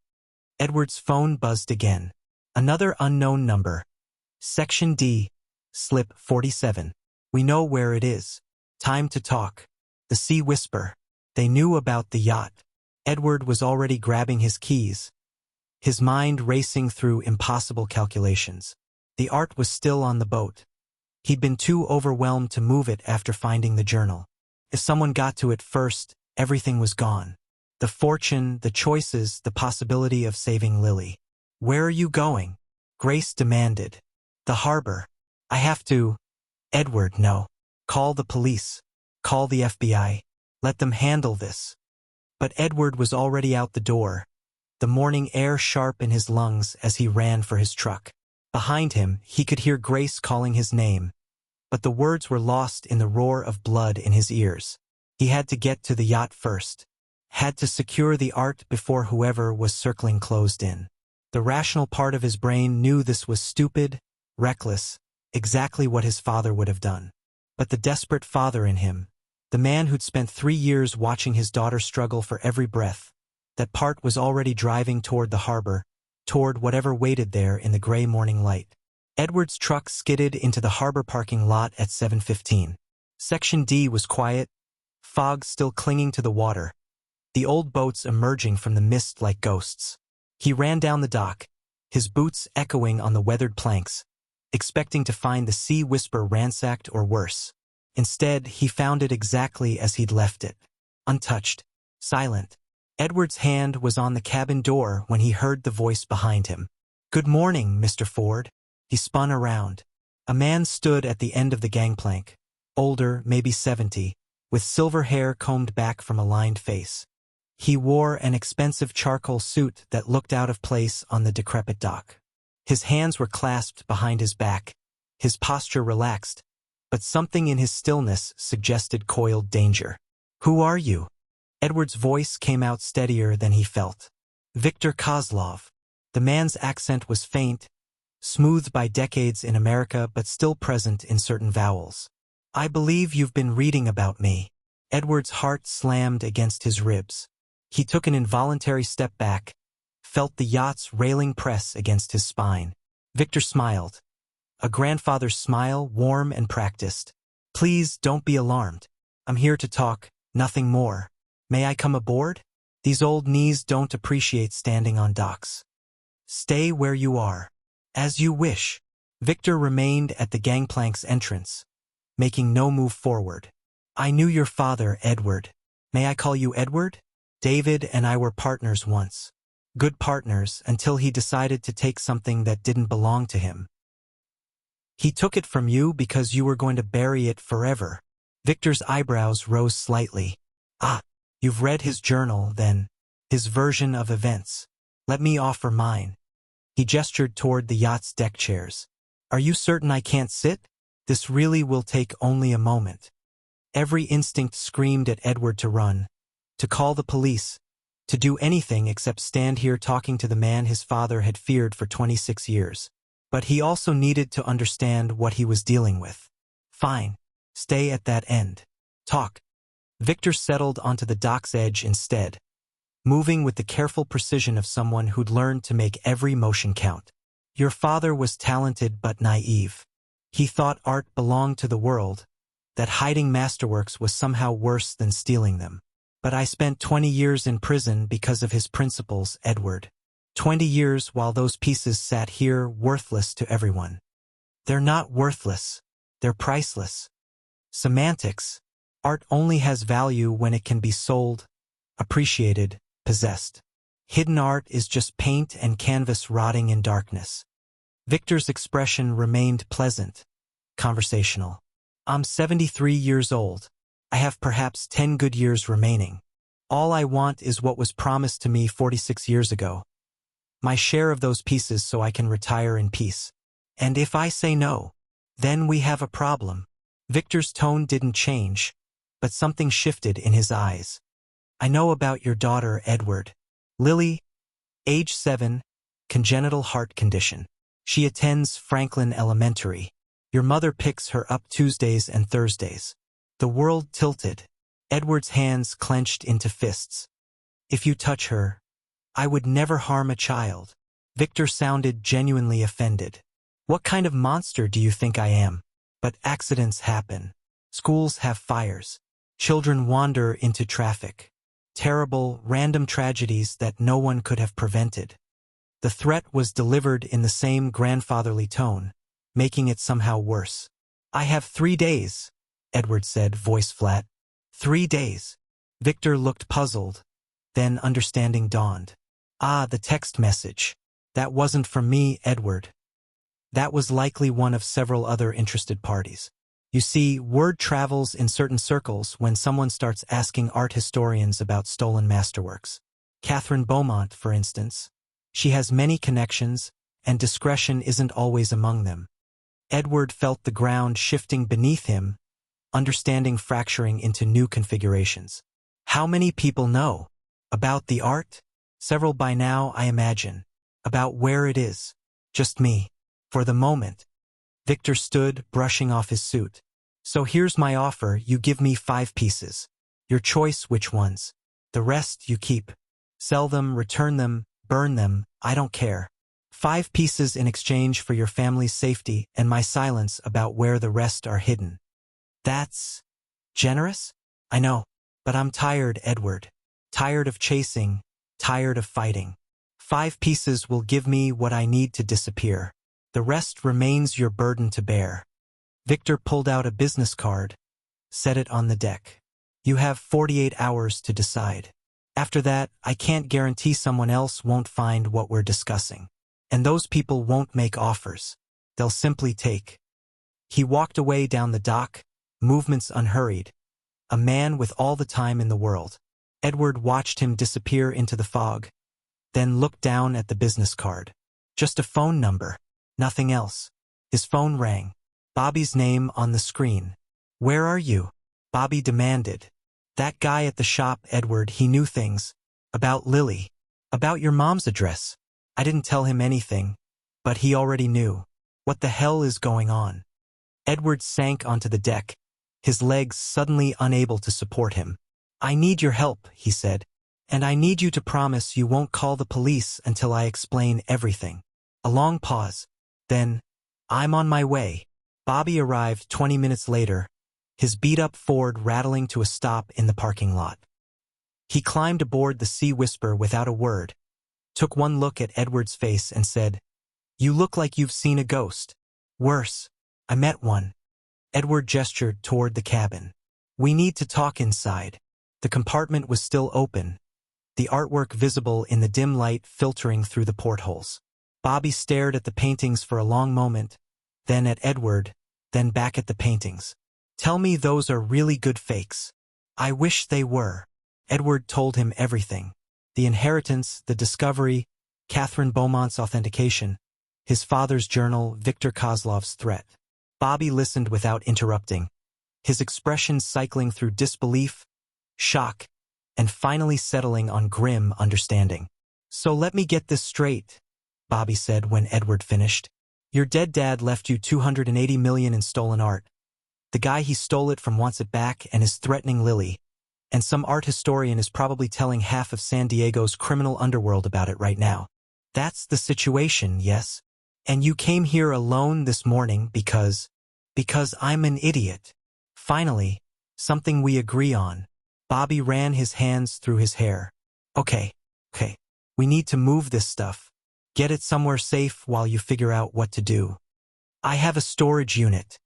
Edward's phone buzzed again. Another unknown number. Section D, slip 47. We know where it is. Time to talk. The Sea Whisper. They knew about the yacht. Edward was already grabbing his keys, his mind racing through impossible calculations. The art was still on the boat. He'd been too overwhelmed to move it after finding the journal. If someone got to it first, everything was gone. The fortune, the choices, the possibility of saving Lily. Where are you going? Grace demanded. The harbor. I have to. Edward, no. Call the police. Call the FBI. Let them handle this. But Edward was already out the door, the morning air sharp in his lungs as he ran for his truck. Behind him, he could hear Grace calling his name, but the words were lost in the roar of blood in his ears. He had to get to the yacht first. Had to secure the art before whoever was circling closed in. The rational part of his brain knew this was stupid, reckless, exactly what his father would have done. But the desperate father in him, the man who'd spent 3 years watching his daughter struggle for every breath, that part was already driving toward the harbor, toward whatever waited there in the gray morning light. Edward's truck skidded into the harbor parking lot at 7:15. Section D was quiet, fog still clinging to the water, the old boats emerging from the mist like ghosts. He ran down the dock, his boots echoing on the weathered planks, expecting to find the Sea Whisper ransacked or worse. Instead, he found it exactly as he'd left it. Untouched, silent. Edward's hand was on the cabin door when he heard the voice behind him. Good morning, Mr. Ford. He spun around. A man stood at the end of the gangplank, older, maybe 70, with silver hair combed back from a lined face. He wore an expensive charcoal suit that looked out of place on the decrepit dock. His hands were clasped behind his back, his posture relaxed, but something in his stillness suggested coiled danger. Who are you? Edward's voice came out steadier than he felt. Victor Kozlov. The man's accent was faint, smoothed by decades in America but still present in certain vowels. I believe you've been reading about me. Edward's heart slammed against his ribs. He took an involuntary step back, felt the yacht's railing press against his spine. Victor smiled. A grandfather's smile, warm and practiced. Please don't be alarmed. I'm here to talk, nothing more. May I come aboard? These old knees don't appreciate standing on docks. Stay where you are. As you wish. Victor remained at the gangplank's entrance, making no move forward. I knew your father, Edward. May I call you Edward? David and I were partners once. Good partners until he decided to take something that didn't belong to him. He took it from you because you were going to bury it forever. Victor's eyebrows rose slightly. Ah, you've read his journal, then. His version of events. Let me offer mine. He gestured toward the yacht's deck chairs. Are you certain I can't sit? This really will take only a moment. Every instinct screamed at Edward to run, to call the police, to do anything except stand here talking to the man his father had feared for 26 years. But he also needed to understand what he was dealing with. Fine. Stay at that end. Talk. Victor settled onto the dock's edge instead, moving with the careful precision of someone who'd learned to make every motion count. Your father was talented but naive. He thought art belonged to the world, that hiding masterworks was somehow worse than stealing them. But I spent 20 years in prison because of his principles, Edward. 20 years while those pieces sat here worthless to everyone. They're not worthless. They're priceless. Semantics. Art only has value when it can be sold, appreciated, possessed. Hidden art is just paint and canvas rotting in darkness. Victor's expression remained pleasant, conversational. I'm 73 years old. I have perhaps 10 good years remaining. All I want is what was promised to me 46 years ago. My share of those pieces so I can retire in peace. And if I say no, then we have a problem. Victor's tone didn't change, but something shifted in his eyes. I know about your daughter, Edward. Lily, age 7, congenital heart condition. She attends Franklin Elementary. Your mother picks her up Tuesdays and Thursdays. The world tilted. Edward's hands clenched into fists. If you touch her, I would never harm a child. Victor sounded genuinely offended. What kind of monster do you think I am? But accidents happen. Schools have fires. Children wander into traffic. Terrible, random tragedies that no one could have prevented. The threat was delivered in the same grandfatherly tone, making it somehow worse. I have 3 days, Edward said, voice flat. 3 days. Victor looked puzzled. Then understanding dawned. Ah, the text message. That wasn't from me, Edward. That was likely one of several other interested parties. You see, word travels in certain circles when someone starts asking art historians about stolen masterworks. Catherine Beaumont, for instance. She has many connections, and discretion isn't always among them. Edward felt the ground shifting beneath him, understanding fracturing into new configurations. How many people know? About the art? Several by now, I imagine. About where it is? Just me. For the moment. Victor stood, brushing off his suit. So here's my offer, you give me 5 pieces. Your choice which ones. The rest you keep. Sell them, return them, burn them, I don't care. 5 pieces in exchange for your family's safety and my silence about where the rest are hidden. That's generous? I know, but I'm tired, Edward. Tired of chasing, tired of fighting. 5 pieces will give me what I need to disappear. The rest remains your burden to bear. Victor pulled out a business card, set it on the deck. You have 48 hours to decide. After that, I can't guarantee someone else won't find what we're discussing. And those people won't make offers. They'll simply take. He walked away down the dock, movements unhurried. A man with all the time in the world. Edward watched him disappear into the fog, then looked down at the business card. Just a phone number. Nothing else. His phone rang. Bobby's name on the screen. Where are you? Bobby demanded. That guy at the shop, Edward, he knew things. About Lily. About your mom's address. I didn't tell him anything, but he already knew. What the hell is going on? Edward sank onto the deck, his legs suddenly unable to support him. I need your help, he said. And I need you to promise you won't call the police until I explain everything. A long pause. Then, I'm on my way. Bobby arrived 20 minutes later, his beat-up Ford rattling to a stop in the parking lot. He climbed aboard the Sea Whisper without a word, took one look at Edward's face and said, You look like you've seen a ghost. Worse, I met one. Edward gestured toward the cabin. We need to talk inside. The compartment was still open, the artwork visible in the dim light filtering through the portholes. Bobby stared at the paintings for a long moment, then at Edward, then back at the paintings. Tell me those are really good fakes. I wish they were. Edward told him everything. The inheritance, the discovery, Catherine Beaumont's authentication, his father's journal, Victor Kozlov's threat. Bobby listened without interrupting, his expression cycling through disbelief, shock, and finally settling on grim understanding. So let me get this straight, Bobby said when Edward finished. Your dead dad left you $280 million in stolen art. The guy he stole it from wants it back and is threatening Lily. And some art historian is probably telling half of San Diego's criminal underworld about it right now. That's the situation, yes? And you came here alone this morning because I'm an idiot. Finally, something we agree on. Bobby ran his hands through his hair. Okay. We need to move this stuff. Get it somewhere safe while you figure out what to do. I have a storage unit.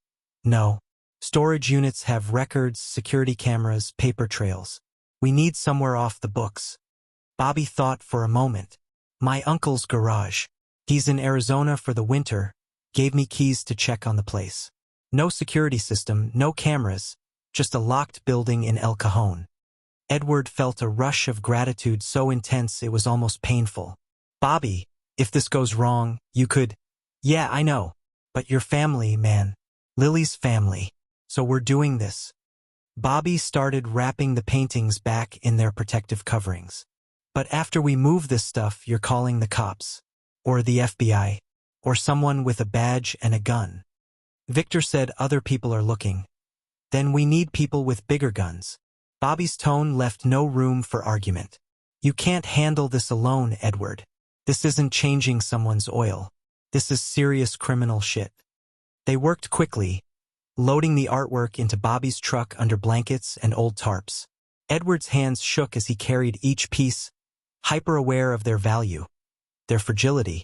No. Storage units have records, security cameras, paper trails. We need somewhere off the books. Bobby thought for a moment. My uncle's garage. He's in Arizona for the winter. Gave me keys to check on the place. No security system, no cameras, just a locked building in El Cajon. Edward felt a rush of gratitude so intense it was almost painful. Bobby, if this goes wrong, you could... Yeah, I know. But your family, man. Lily's family. So we're doing this. Bobby started wrapping the paintings back in their protective coverings. But after we move this stuff, you're calling the cops. Or the FBI. Or someone with a badge and a gun. Victor said other people are looking. Then we need people with bigger guns. Bobby's tone left no room for argument. You can't handle this alone, Edward. This isn't changing someone's oil. This is serious criminal shit. They worked quickly, loading the artwork into Bobby's truck under blankets and old tarps. Edward's hands shook as he carried each piece, hyper-aware of their value, their fragility,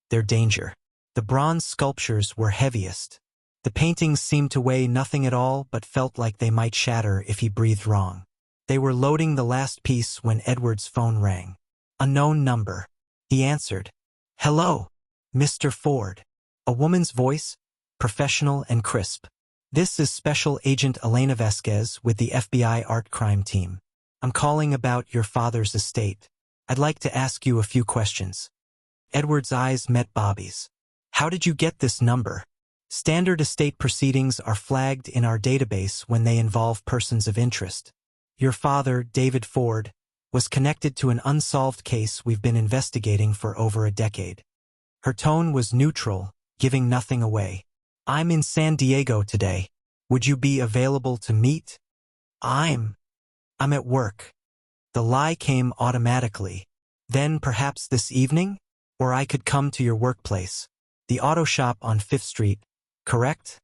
their danger. The bronze sculptures were heaviest. The paintings seemed to weigh nothing at all but felt like they might shatter if he breathed wrong. They were loading the last piece when Edward's phone rang. Unknown number. He answered. Hello, Mr. Ford. A woman's voice, professional and crisp. This is Special Agent Elena Vasquez with the FBI Art Crime Team. I'm calling about your father's estate. I'd like to ask you a few questions. Edward's eyes met Bobby's. How did you get this number? Standard estate proceedings are flagged in our database when they involve persons of interest. Your father, David Ford, was connected to an unsolved case we've been investigating for over a decade. Her tone was neutral, giving nothing away. I'm in San Diego today. Would you be available to meet? I'm at work. The lie came automatically. Then perhaps this evening? Or I could come to your workplace. The auto shop on 5th Street. Correct?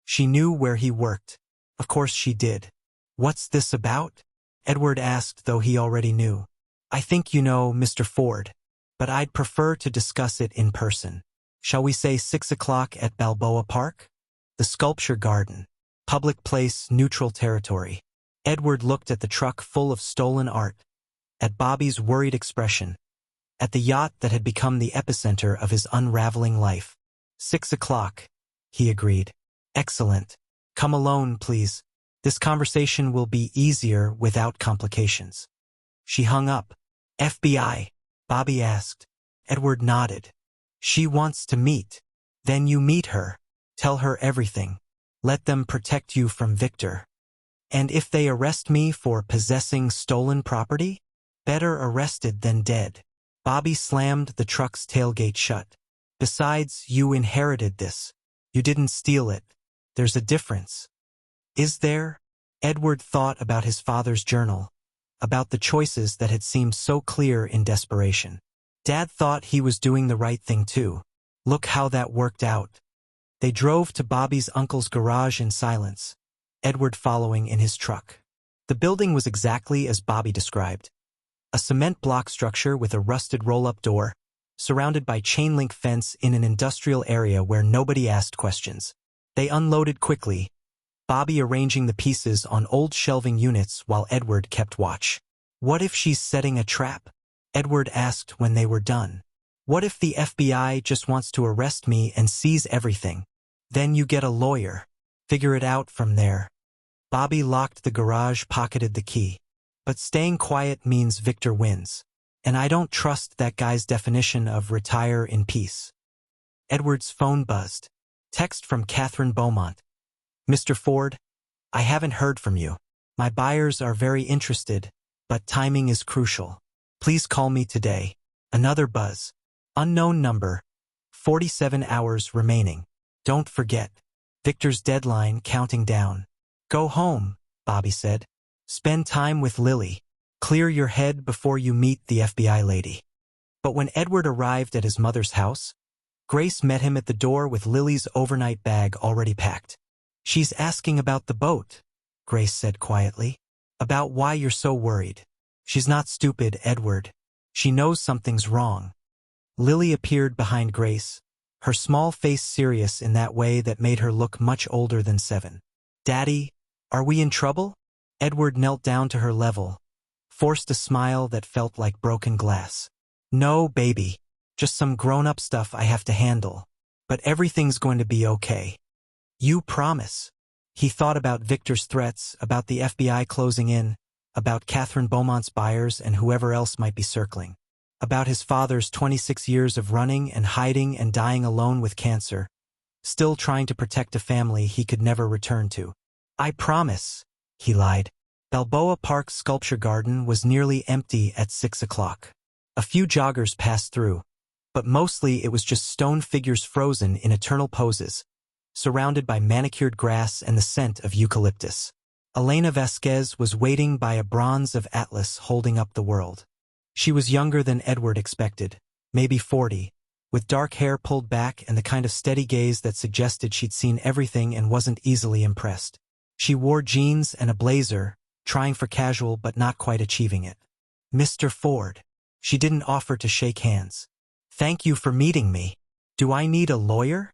She knew where he worked. Of course she did. What's this about? Edward asked, though he already knew. I think you know, Mr. Ford, but I'd prefer to discuss it in person. Shall we say 6 o'clock at Balboa Park? The sculpture garden. Public place, neutral territory. Edward looked at the truck full of stolen art, at Bobby's worried expression, at the yacht that had become the epicenter of his unraveling life. 6 o'clock. He agreed. Excellent. Come alone, please. This conversation will be easier without complications. She hung up. FBI? Bobby asked. Edward nodded. She wants to meet. Then you meet her. Tell her everything. Let them protect you from Victor. And if they arrest me for possessing stolen property? Better arrested than dead. Bobby slammed the truck's tailgate shut. Besides, you inherited this. You didn't steal it. There's a difference. Is there? Edward thought about his father's journal, about the choices that had seemed so clear in desperation. Dad thought he was doing the right thing too. Look how that worked out. They drove to Bobby's uncle's garage in silence, Edward following in his truck. The building was exactly as Bobby described. A cement block structure with a rusted roll-up door, surrounded by chain-link fence in an industrial area where nobody asked questions. They unloaded quickly, Bobby arranging the pieces on old shelving units while Edward kept watch. What if she's setting a trap? Edward asked when they were done. What if the FBI just wants to arrest me and seize everything? Then you get a lawyer. Figure it out from there. Bobby locked the garage, pocketed the key. But staying quiet means Victor wins. And I don't trust that guy's definition of retire in peace. Edward's phone buzzed. Text from Catherine Beaumont. Mr. Ford, I haven't heard from you. My buyers are very interested, but timing is crucial. Please call me today. Another buzz. Unknown number. 47 hours remaining. Don't forget. Victor's deadline counting down. Go home, Bobby said. Spend time with Lily. Clear your head before you meet the FBI lady. But when Edward arrived at his mother's house, Grace met him at the door with Lily's overnight bag already packed. She's asking about the boat, Grace said quietly. About why you're so worried. She's not stupid, Edward. She knows something's wrong. Lily appeared behind Grace, her small face serious in that way that made her look much older than 7. Daddy, are we in trouble? Edward knelt down to her level, forced a smile that felt like broken glass. No, baby. Just some grown-up stuff I have to handle. But everything's going to be okay. You promise. He thought about Victor's threats, about the FBI closing in, about Catherine Beaumont's buyers and whoever else might be circling, about his father's 26 years of running and hiding and dying alone with cancer, still trying to protect a family he could never return to. "I promise," he lied. Balboa Park's sculpture garden was nearly empty at 6 o'clock. A few joggers passed through, but mostly it was just stone figures frozen in eternal poses, surrounded by manicured grass and the scent of eucalyptus. Elena Vasquez was waiting by a bronze of Atlas holding up the world. She was younger than Edward expected, maybe 40, with dark hair pulled back and the kind of steady gaze that suggested she'd seen everything and wasn't easily impressed. She wore jeans and a blazer, trying for casual but not quite achieving it. "Mr. Ford." She didn't offer to shake hands. "Thank you for meeting me. Do I need a lawyer?"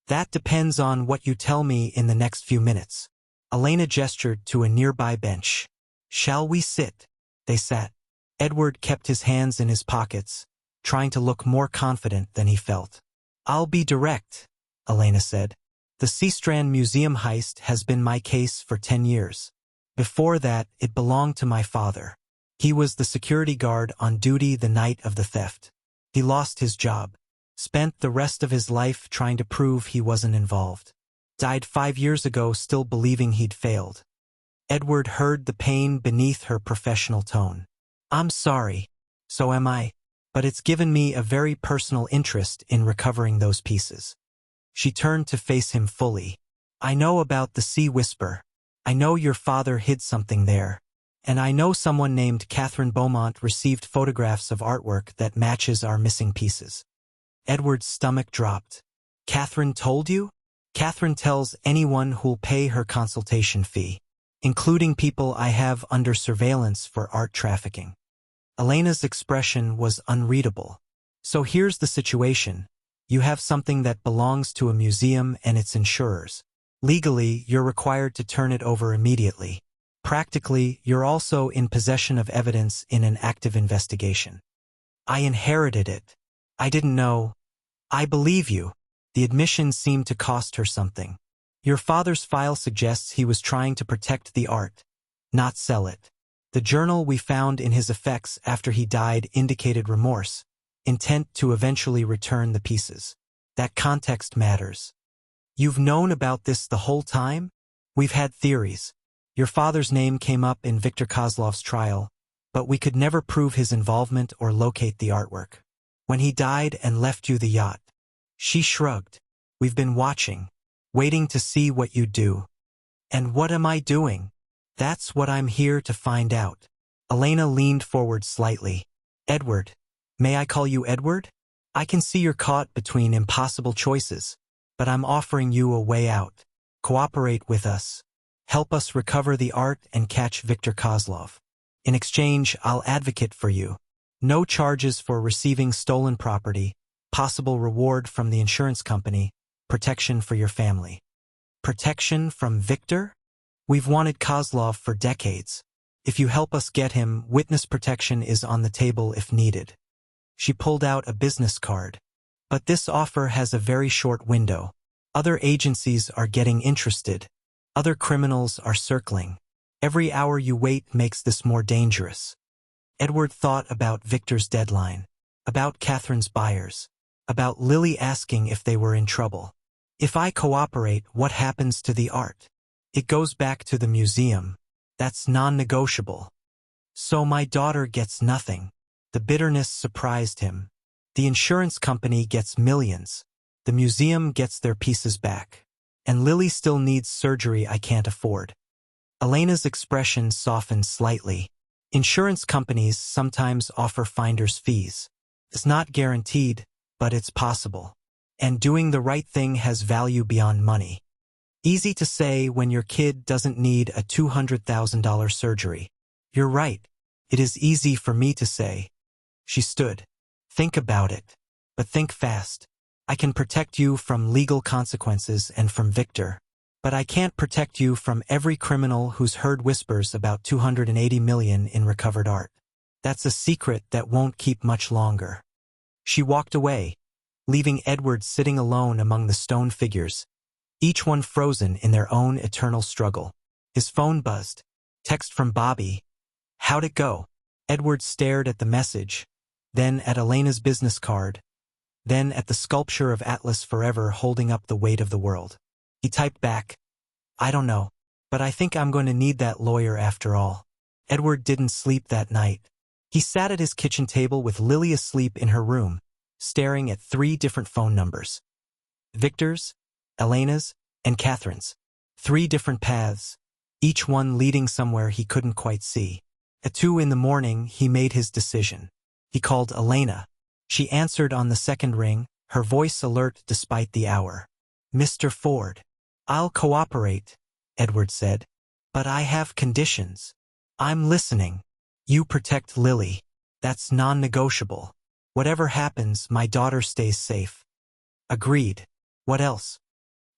"That depends on what you tell me in the next few minutes." Elena gestured to a nearby bench. "Shall we sit?" They sat. Edward kept his hands in his pockets, trying to look more confident than he felt. "I'll be direct," Elena said. "The Seastrand Museum heist has been my case for 10 years. Before that, it belonged to my father. He was the security guard on duty the night of the theft. He lost his job, spent the rest of his life trying to prove he wasn't involved. Died 5 years ago still believing he'd failed." Edward heard the pain beneath her professional tone. "I'm sorry. So am I. But it's given me a very personal interest in recovering those pieces." She turned to face him fully. "I know about the Sea Whisper. I know your father hid something there. And I know someone named Catherine Beaumont received photographs of artwork that matches our missing pieces." Edward's stomach dropped. "Catherine told you?" "Catherine tells anyone who'll pay her consultation fee, including people I have under surveillance for art trafficking." Elena's expression was unreadable. "So here's the situation. You have something that belongs to a museum and its insurers. Legally, you're required to turn it over immediately. Practically, you're also in possession of evidence in an active investigation." "I inherited it. I didn't know." "I believe you." The admission seemed to cost her something. "Your father's file suggests he was trying to protect the art, not sell it. The journal we found in his effects after he died indicated remorse, intent to eventually return the pieces. That context matters." "You've known about this the whole time?" "We've had theories. Your father's name came up in Viktor Kozlov's trial, but we could never prove his involvement or locate the artwork. When he died and left you the yacht." She shrugged. "We've been watching, waiting to see what you'd do." "And what am I doing?" "That's what I'm here to find out." Elena leaned forward slightly. "Edward. May I call you Edward? I can see you're caught between impossible choices, but I'm offering you a way out. Cooperate with us. Help us recover the art and catch Viktor Kozlov. In exchange, I'll advocate for you. No charges for receiving stolen property, possible reward from the insurance company, protection for your family." "Protection from Viktor? We've wanted Kozlov for decades. If you help us get him, witness protection is on the table if needed." She pulled out a business card. "But this offer has a very short window. Other agencies are getting interested. Other criminals are circling. Every hour you wait makes this more dangerous." Edward thought about Victor's deadline, about Catherine's buyers, about Lily asking if they were in trouble. "If I cooperate, what happens to the art?" "It goes back to the museum. That's non-negotiable." "So my daughter gets nothing." The bitterness surprised him. "The insurance company gets millions. The museum gets their pieces back. And Lily still needs surgery I can't afford." Elena's expression softened slightly. "Insurance companies sometimes offer finder's fees. It's not guaranteed, but it's possible. And doing the right thing has value beyond money. Easy to say when your kid doesn't need a $200,000 surgery." "You're right. It is easy for me to say." She stood. "Think about it. But think fast. I can protect you from legal consequences and from Viktor. But I can't protect you from every criminal who's heard whispers about $280 million in recovered art. That's a secret that won't keep much longer." She walked away, leaving Edward sitting alone among the stone figures, each one frozen in their own eternal struggle. His phone buzzed. Text from Bobby. "How'd it go?" Edward stared at the message, then at Elena's business card, then at the sculpture of Atlas forever holding up the weight of the world. He typed back, "I don't know, but I think I'm going to need that lawyer after all." Edward didn't sleep that night. He sat at his kitchen table with Lily asleep in her room, staring at 3 different phone numbers. Victor's, Elena's, and Catherine's. 3 different paths, each one leading somewhere he couldn't quite see. At 2 in the morning, he made his decision. He called Elena. She answered on the second ring, her voice alert despite the hour. "Mr. Ford, I'll cooperate," Edward said. "But I have conditions." "I'm listening." "You protect Lily. That's non-negotiable. Whatever happens, my daughter stays safe." "Agreed. What else?"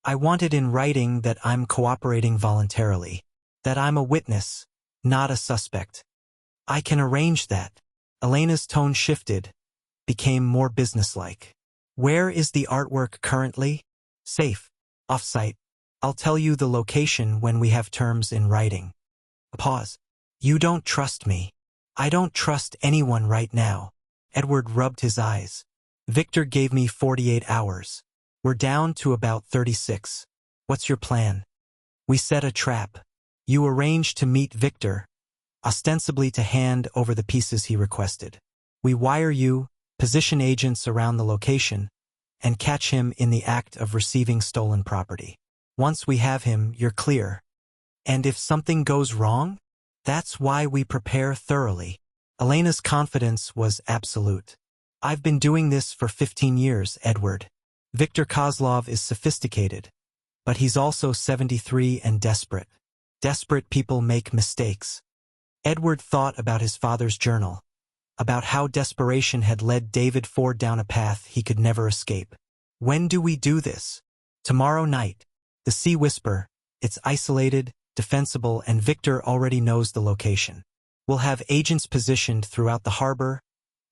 "I want it in writing that I'm cooperating voluntarily. That I'm a witness, not a suspect." "I can arrange that." Elena's tone shifted, became more businesslike. "Where is the artwork currently?" "Safe. Off-site. I'll tell you the location when we have terms in writing." A pause. "You don't trust me." "I don't trust anyone right now." Edward rubbed his eyes. "Victor gave me 48 hours. We're down to about 36. What's your plan?" "We set a trap. You arrange to meet Victor, ostensibly to hand over the pieces he requested. We wire you, position agents around the location, and catch him in the act of receiving stolen property. Once we have him, you're clear. And if something goes wrong? That's why we prepare thoroughly." Elena's confidence was absolute. "I've been doing this for 15 years, Edward. Victor Kozlov is sophisticated, but he's also 73 and desperate. Desperate people make mistakes." Edward thought about his father's journal, about how desperation had led David Ford down a path he could never escape. "When do we do this?" "Tomorrow night. The Sea Whisper. It's isolated, defensible, and Victor already knows the location. We'll have agents positioned throughout the harbor,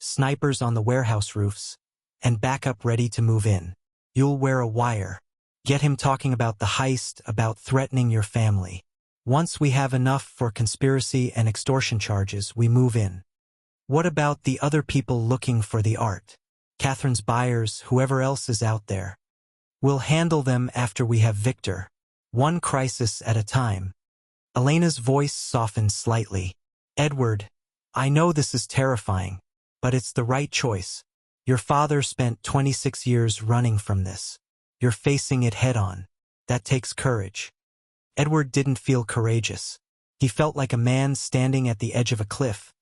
snipers on the warehouse roofs, and backup ready to move in. You'll wear a wire. Get him talking about the heist, about threatening your family. Once we have enough for conspiracy and extortion charges, we move in." "What about the other people looking for the art? Catherine's buyers, whoever else is out there?" "We'll handle them after we have Victor. One crisis at a time." Elena's voice softened slightly. "Edward, I know this is terrifying, but it's the right choice. Your father spent 26 years running from this. You're facing it head-on. That takes courage." Edward didn't feel courageous. He felt like a man standing at the edge of a cliff,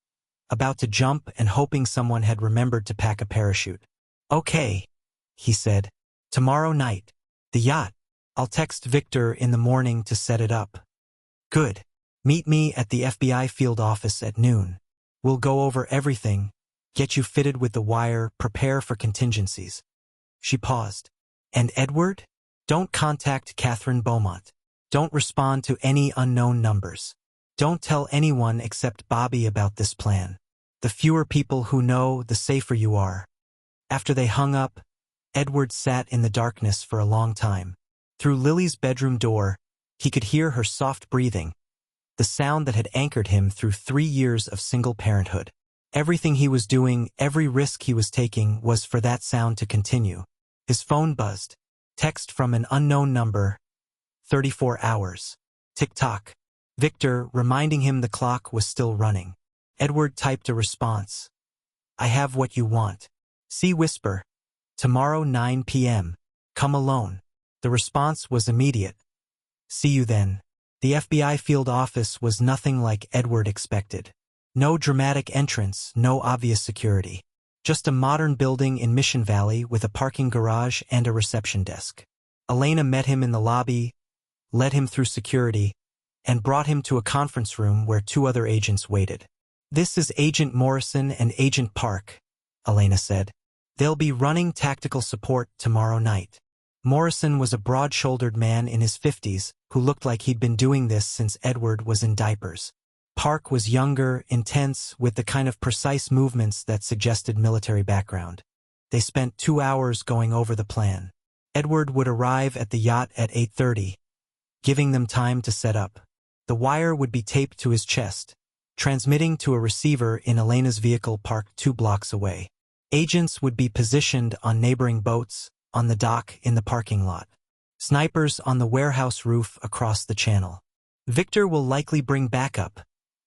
about to jump and hoping someone had remembered to pack a parachute. "Okay," he said. "Tomorrow night. The yacht. I'll text Victor in the morning to set it up." "Good. Meet me at the FBI field office at noon. We'll go over everything, get you fitted with the wire, prepare for contingencies." She paused. "And Edward? Don't contact Catherine Beaumont. Don't respond to any unknown numbers. Don't tell anyone except Bobby about this plan. The fewer people who know, the safer you are." After they hung up, Edward sat in the darkness for a long time. Through Lily's bedroom door, he could hear her soft breathing, the sound that had anchored him through 3 years of single parenthood. Everything he was doing, every risk he was taking, was for that sound to continue. His phone buzzed. Text from an unknown number. 34 hours. Tick-tock. Victor, reminding him the clock was still running. Edward typed a response. "I have what you want. Sea Whisper. Tomorrow 9 p.m. Come alone." The response was immediate. "See you then." The FBI field office was nothing like Edward expected. No dramatic entrance, no obvious security. Just a modern building in Mission Valley with a parking garage and a reception desk. Elena met him in the lobby, led him through security, and brought him to a conference room where 2 other agents waited. "This is Agent Morrison and Agent Park," Elena said. "They'll be running tactical support tomorrow night." Morrison was a broad-shouldered man in his 50s who looked like he'd been doing this since Edward was in diapers. Park was younger, intense, with the kind of precise movements that suggested military background. They spent 2 hours going over the plan. Edward would arrive at the yacht at 8:30, giving them time to set up. The wire would be taped to his chest, transmitting to a receiver in Elena's vehicle parked 2 blocks away. Agents would be positioned on neighboring boats, on the dock, in the parking lot. Snipers on the warehouse roof across the channel. Victor will likely bring backup,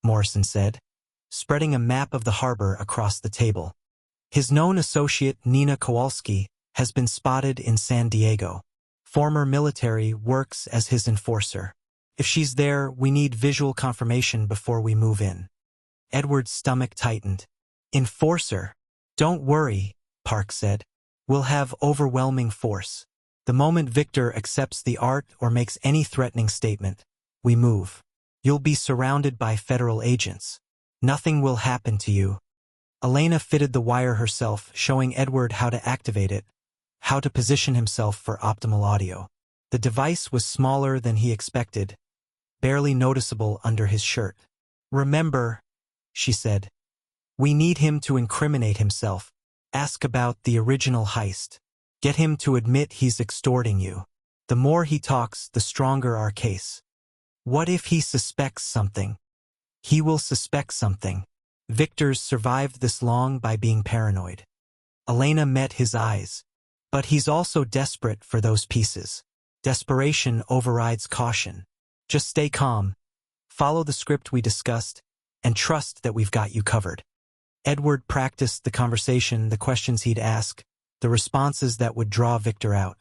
Morrison said, spreading a map of the harbor across the table. His known associate, Nina Kowalski, has been spotted in San Diego. Former military, works as his enforcer. If she's there, we need visual confirmation before we move in. Edward's stomach tightened. Enforcer? Don't worry, Park said. We'll have overwhelming force. The moment Victor accepts the art or makes any threatening statement, we move. You'll be surrounded by federal agents. Nothing will happen to you. Elena fitted the wire herself, showing Edward how to activate it, how to position himself for optimal audio. The device was smaller than he expected, barely noticeable under his shirt. Remember, she said, we need him to incriminate himself. Ask about the original heist. Get him to admit he's extorting you. The more he talks, the stronger our case. What if he suspects something? He will suspect something. Victor's survived this long by being paranoid. Elena met his eyes. But he's also desperate for those pieces. Desperation overrides caution. Just stay calm, follow the script we discussed, and trust that we've got you covered. Edward practiced the conversation, the questions he'd ask, the responses that would draw Victor out.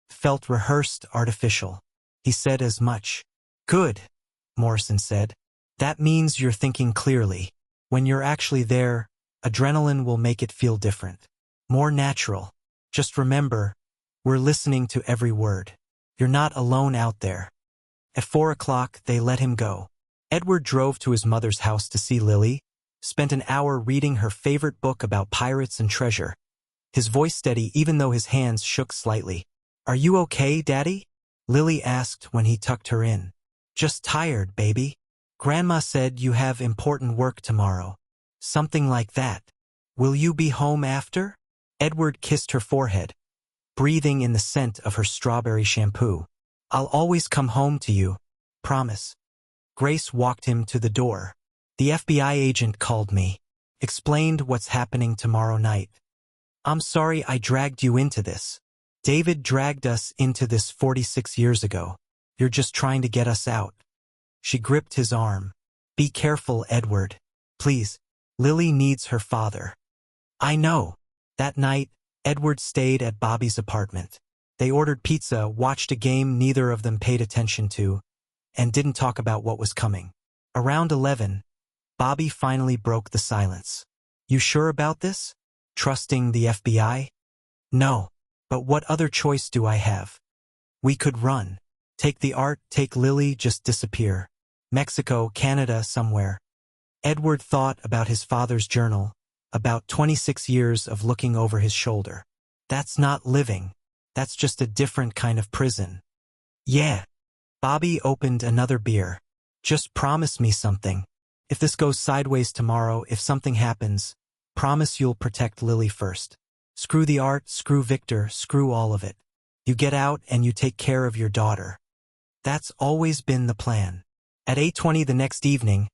Felt rehearsed, artificial. He said as much. Good, Morrison said. That means you're thinking clearly. When you're actually there, adrenaline will make it feel different. More natural. Just remember, we're listening to every word. You're not alone out there. At 4 o'clock, they let him go. Edward drove to his mother's house to see Lily, spent an hour reading her favorite book about pirates and treasure. His voice steady even though his hands shook slightly. Are you okay, Daddy? Lily asked when he tucked her in. Just tired, baby. Grandma said you have important work tomorrow. Something like that. Will you be home after? Edward kissed her forehead, breathing in the scent of her strawberry shampoo. I'll always come home to you. Promise. Grace walked him to the door. The FBI agent called me. Explained what's happening tomorrow night. I'm sorry I dragged you into this. David dragged us into this 46 years ago. You're just trying to get us out. She gripped his arm. Be careful, Edward. Please. Lily needs her father. I know. That night, Edward stayed at Bobby's apartment. They ordered pizza, watched a game neither of them paid attention to, and didn't talk about what was coming. Around 11, Bobby finally broke the silence. You sure about this? Trusting the FBI? No. But what other choice do I have? We could run. Take the art, take Lily, just disappear. Mexico, Canada, somewhere. Edward thought about his father's journal, about 26 years of looking over his shoulder. That's not living. That's just a different kind of prison. Yeah. Bobby opened another beer. Just promise me something. If this goes sideways tomorrow, if something happens, promise you'll protect Lily first. Screw the art, screw Victor, screw all of it. You get out and you take care of your daughter. That's always been the plan. At 8:20 the next evening,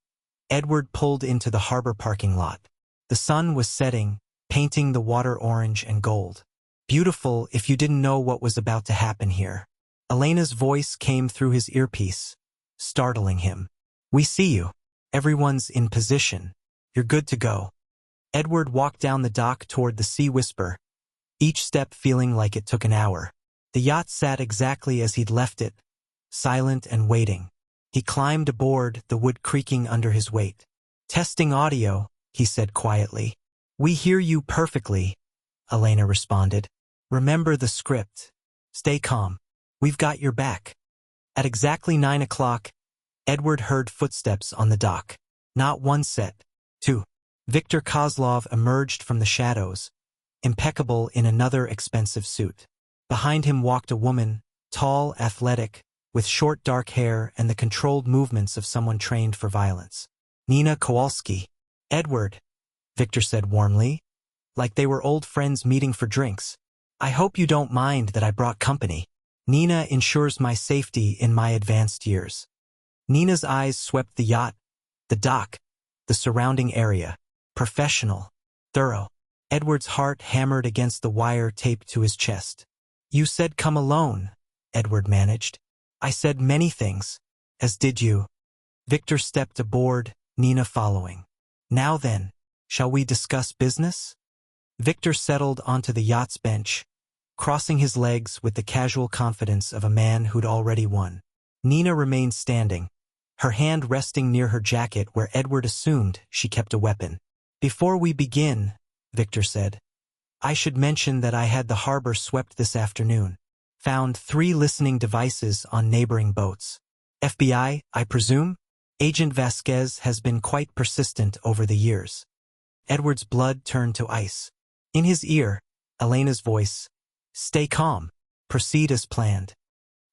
Edward pulled into the harbor parking lot. The sun was setting, painting the water orange and gold. Beautiful if you didn't know what was about to happen here. Elena's voice came through his earpiece, startling him. We see you. Everyone's in position. You're good to go. Edward walked down the dock toward the Sea Whisper, each step feeling like it took an hour. The yacht sat exactly as he'd left it, silent and waiting. He climbed aboard, the wood creaking under his weight. Testing audio, he said quietly. We hear you perfectly, Elena responded. Remember the script. Stay calm. We've got your back. At exactly 9 o'clock, Edward heard footsteps on the dock. Not one set, two. Viktor Kozlov emerged from the shadows, impeccable in another expensive suit. Behind him walked a woman, tall, athletic, with short dark hair and the controlled movements of someone trained for violence. Nina Kowalski. Edward, Victor said warmly, like they were old friends meeting for drinks. I hope you don't mind that I brought company. Nina ensures my safety in my advanced years. Nina's eyes swept the yacht, the dock, the surrounding area. Professional. Thorough. Edward's heart hammered against the wire taped to his chest. "You said come alone," Edward managed. "I said many things, as did you." Victor stepped aboard, Nina following. "Now then, shall we discuss business?" Victor settled onto the yacht's bench, crossing his legs with the casual confidence of a man who'd already won. Nina remained standing, her hand resting near her jacket where Edward assumed she kept a weapon. "Before we begin," Victor said, "I should mention that I had the harbor swept this afternoon. Found 3 listening devices on neighboring boats. FBI, I presume? Agent Vasquez has been quite persistent over the years." Edward's blood turned to ice. In his ear, Elena's voice, "Stay calm. Proceed as planned."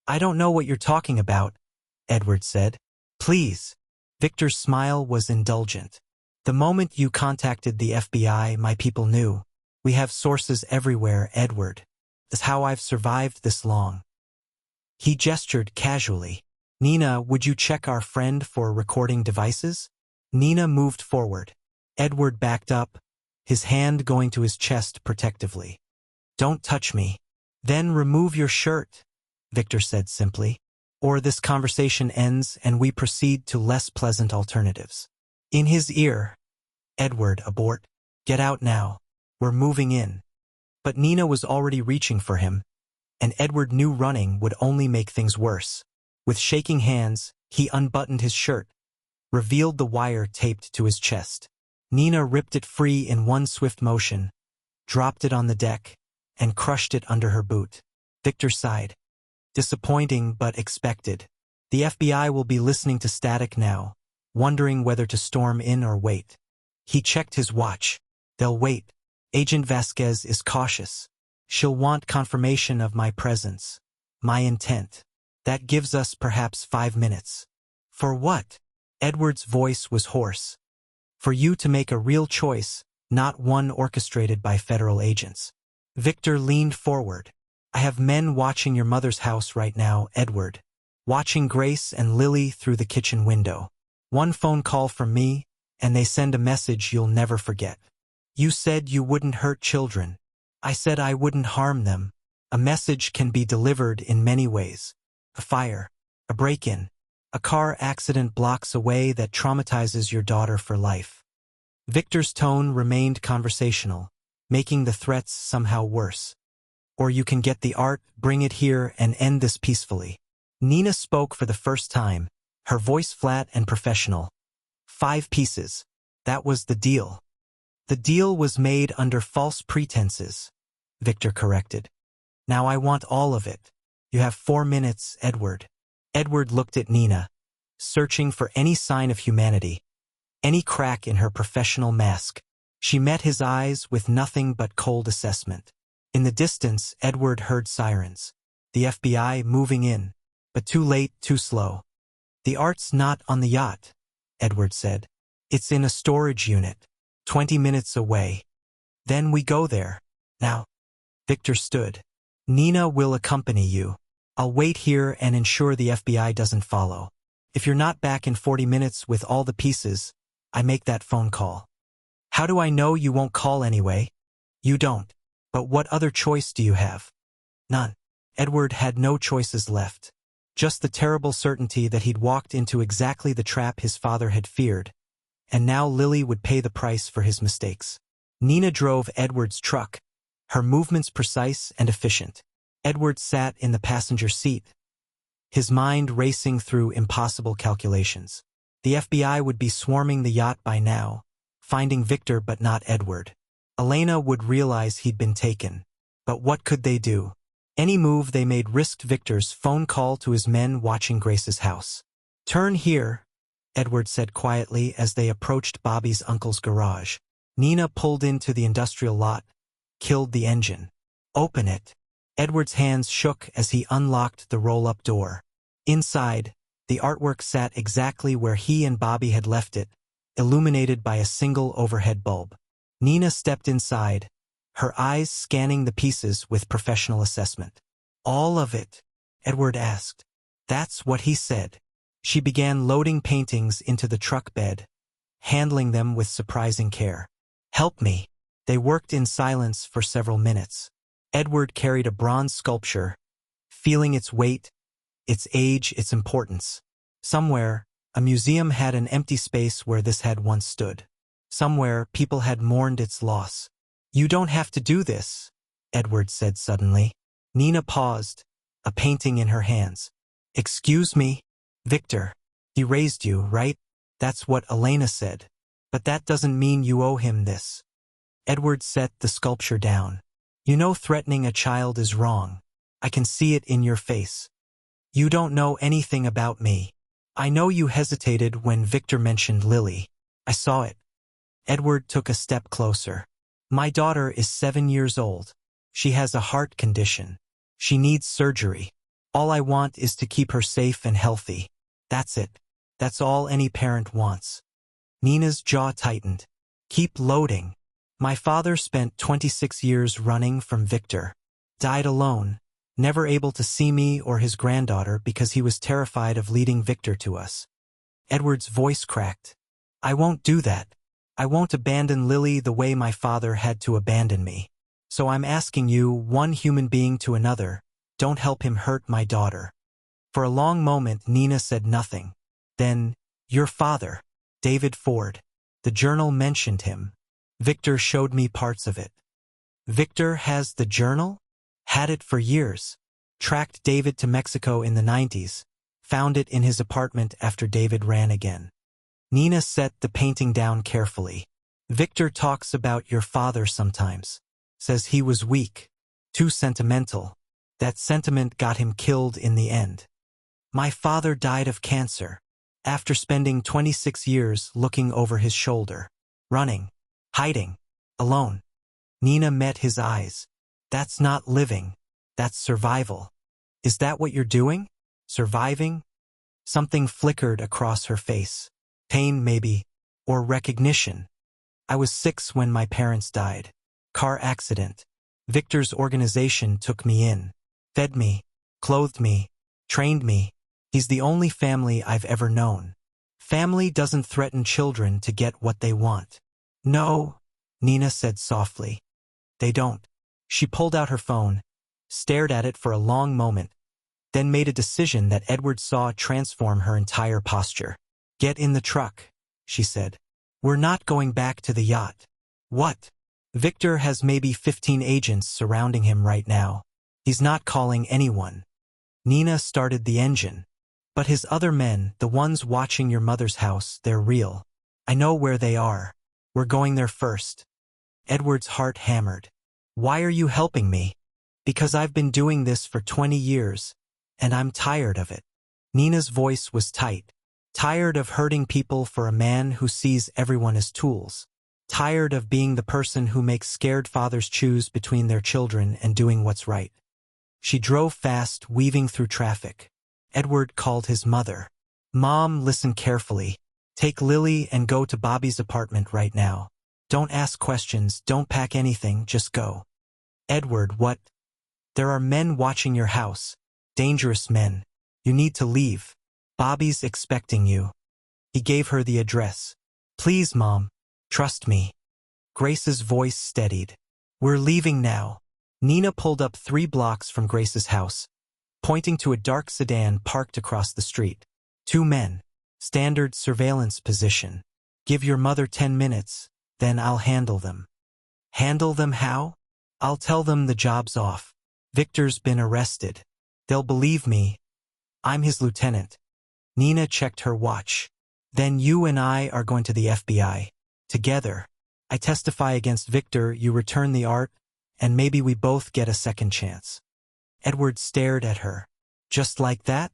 "I don't know what you're talking about," Edward said. "Please." Victor's smile was indulgent. "The moment you contacted the FBI, my people knew. We have sources everywhere, Edward. That's how I've survived this long." He gestured casually. "Nina, would you check our friend for recording devices?" Nina moved forward. Edward backed up, his hand going to his chest protectively. "Don't touch me." "Then remove your shirt," Victor said simply. "Or this conversation ends and we proceed to less pleasant alternatives." In his ear, "Edward, abort. Get out now. We're moving in." But Nina was already reaching for him, and Edward knew running would only make things worse. With shaking hands, he unbuttoned his shirt, revealed the wire taped to his chest. Nina ripped it free in one swift motion, dropped it on the deck, and crushed it under her boot. Victor sighed. Disappointing but expected. The FBI will be listening to static now, wondering whether to storm in or wait. He checked his watch. They'll wait. Agent Vasquez is cautious. She'll want confirmation of my presence, my intent. That gives us perhaps 5 minutes. For what? Edward's voice was hoarse. For you to make a real choice, not one orchestrated by federal agents. Victor leaned forward. "I have men watching your mother's house right now, Edward. Watching Grace and Lily through the kitchen window. One phone call from me, and they send a message you'll never forget. You said you wouldn't hurt children. I said I wouldn't harm them. A message can be delivered in many ways. A fire, a break-in, a car accident blocks away that traumatizes your daughter for life." Victor's tone remained conversational, making the threats somehow worse. "Or you can get the art, bring it here, and end this peacefully." Nina spoke for the first time, her voice flat and professional. 5 pieces. That was the deal. "The deal was made under false pretenses," Victor corrected. "Now I want all of it. You have 4 minutes, Edward." Edward looked at Nina, searching for any sign of humanity, any crack in her professional mask. She met his eyes with nothing but cold assessment. In the distance, Edward heard sirens. The FBI moving in, but too late, too slow. "The art's not on the yacht," Edward said. "It's in a storage unit, 20 minutes away. Then we go there. Now." Victor stood. "Nina will accompany you. I'll wait here and ensure the FBI doesn't follow. If you're not back in 40 minutes with all the pieces, I make that phone call." "How do I know you won't call anyway?" "You don't. But what other choice do you have?" "None." Edward had no choices left. Just the terrible certainty that he'd walked into exactly the trap his father had feared, and now Lily would pay the price for his mistakes. Nina drove Edward's truck, her movements precise and efficient. Edward sat in the passenger seat, his mind racing through impossible calculations. The FBI would be swarming the yacht by now, finding Victor but not Edward. Elena would realize he'd been taken. But what could they do? Any move they made risked Victor's phone call to his men watching Grace's house. "Turn here," Edward said quietly as they approached Bobby's uncle's garage. Nina pulled into the industrial lot, killed the engine. "Open it." Edward's hands shook as he unlocked the roll-up door. Inside, the artwork sat exactly where he and Bobby had left it, illuminated by a single overhead bulb. Nina stepped inside, her eyes scanning the pieces with professional assessment. "All of it?" Edward asked. "That's what he said." She began loading paintings into the truck bed, handling them with surprising care. "Help me." They worked in silence for several minutes. Edward carried a bronze sculpture, feeling its weight, its age, its importance. Somewhere, a museum had an empty space where this had once stood. Somewhere, people had mourned its loss. "You don't have to do this," Edward said suddenly. Nina paused, a painting in her hands. "Excuse me, Victor. He raised you, right? That's what Elena said. But that doesn't mean you owe him this." Edward set the sculpture down. "You know threatening a child is wrong. I can see it in your face. You don't know anything about me. I know you hesitated when Victor mentioned Lily. I saw it." Edward took a step closer. "My daughter is 7 years old. She has a heart condition. She needs surgery. All I want is to keep her safe and healthy. That's it. That's all any parent wants." Nina's jaw tightened. "Keep loading. My father spent 26 years running from Victor. Died alone, never able to see me or his granddaughter because he was terrified of leading Victor to us." Edward's voice cracked. "I won't do that. I won't abandon Lily the way my father had to abandon me. So I'm asking you, one human being to another, don't help him hurt my daughter." For a long moment Nina said nothing. Then, "Your father, David Ford. The journal mentioned him. Victor showed me parts of it." "Victor has the journal?" "Had it for years. Tracked David to Mexico in the 90s. Found it in his apartment after David ran again." Nina set the painting down carefully. "Victor talks about your father sometimes. Says he was weak. Too sentimental. That sentiment got him killed in the end. My father died of cancer. After spending 26 years looking over his shoulder. Running. Hiding. Alone." Nina met his eyes. "That's not living. That's survival. Is that what you're doing? Surviving?" Something flickered across her face. Pain, maybe. Or recognition. "I was 6 when my parents died. Car accident. Victor's organization took me in. Fed me. Clothed me. Trained me. He's the only family I've ever known. Family doesn't threaten children to get what they want." "No," Nina said softly. "They don't." She pulled out her phone, stared at it for a long moment, then made a decision that Edward saw transform her entire posture. "Get in the truck," she said. "We're not going back to the yacht." "What?" "Victor has maybe 15 agents surrounding him right now. He's not calling anyone." Nina started the engine. "But his other men, the ones watching your mother's house, they're real. I know where they are. We're going there first." Edward's heart hammered. "Why are you helping me?" "Because I've been doing this for 20 years, and I'm tired of it." Nina's voice was tight. "Tired of hurting people for a man who sees everyone as tools. Tired of being the person who makes scared fathers choose between their children and doing what's right." She drove fast, weaving through traffic. Edward called his mother. "Mom, listen carefully. Take Lily and go to Bobby's apartment right now. Don't ask questions, don't pack anything, just go." "Edward, what?" "There are men watching your house. Dangerous men. You need to leave. Bobby's expecting you." He gave her the address. "Please, Mom. Trust me." Grace's voice steadied. "We're leaving now." Nina pulled up 3 blocks from Grace's house, pointing to a dark sedan parked across the street. 2 men. Standard surveillance position. "Give your mother 10 minutes, then I'll handle them." "Handle them how?" "I'll tell them the job's off. Victor's been arrested. They'll believe me. I'm his lieutenant." Nina checked her watch. "Then you and I are going to the FBI. Together. I testify against Victor, you return the art, and maybe we both get a second chance." Edward stared at her. "Just like that?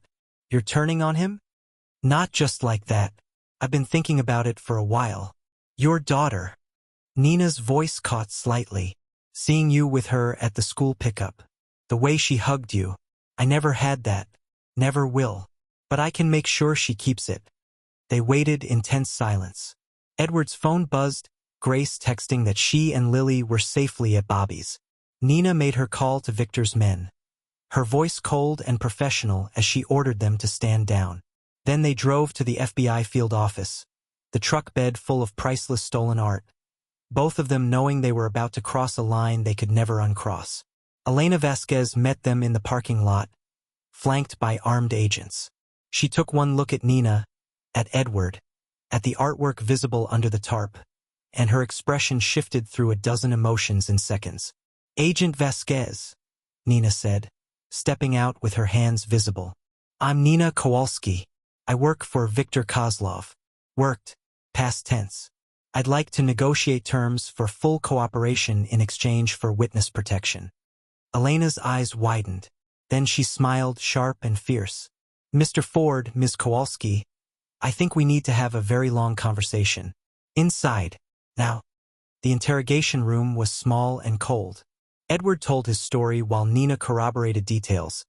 You're turning on him?" "Not just like that. I've been thinking about it for a while. Your daughter." Nina's voice caught slightly. "Seeing you with her at the school pickup. The way she hugged you. I never had that. Never will. But I can make sure she keeps it." They waited in tense silence. Edward's phone buzzed, Grace texting that she and Lily were safely at Bobby's. Nina made her call to Victor's men. Her voice cold and professional as she ordered them to stand down. Then they drove to the FBI field office, the truck bed full of priceless stolen art. both of them knowing they were about to cross a line they could never uncross. Elena Vasquez met them in the parking lot, flanked by armed agents. She took one look at Nina, at Edward, at the artwork visible under the tarp, and her expression shifted through a dozen emotions in seconds. "Agent Vasquez," Nina said, stepping out with her hands visible. "I'm Nina Kowalski. I work for Viktor Kozlov. Worked, past tense. I'd like to negotiate terms for full cooperation in exchange for witness protection." Elena's eyes widened. Then she smiled sharp and fierce. "Mr. Ford, Ms. Kowalski, I think we need to have a very long conversation. Inside, now." The interrogation room was small and cold. Edward told his story while Nina corroborated details,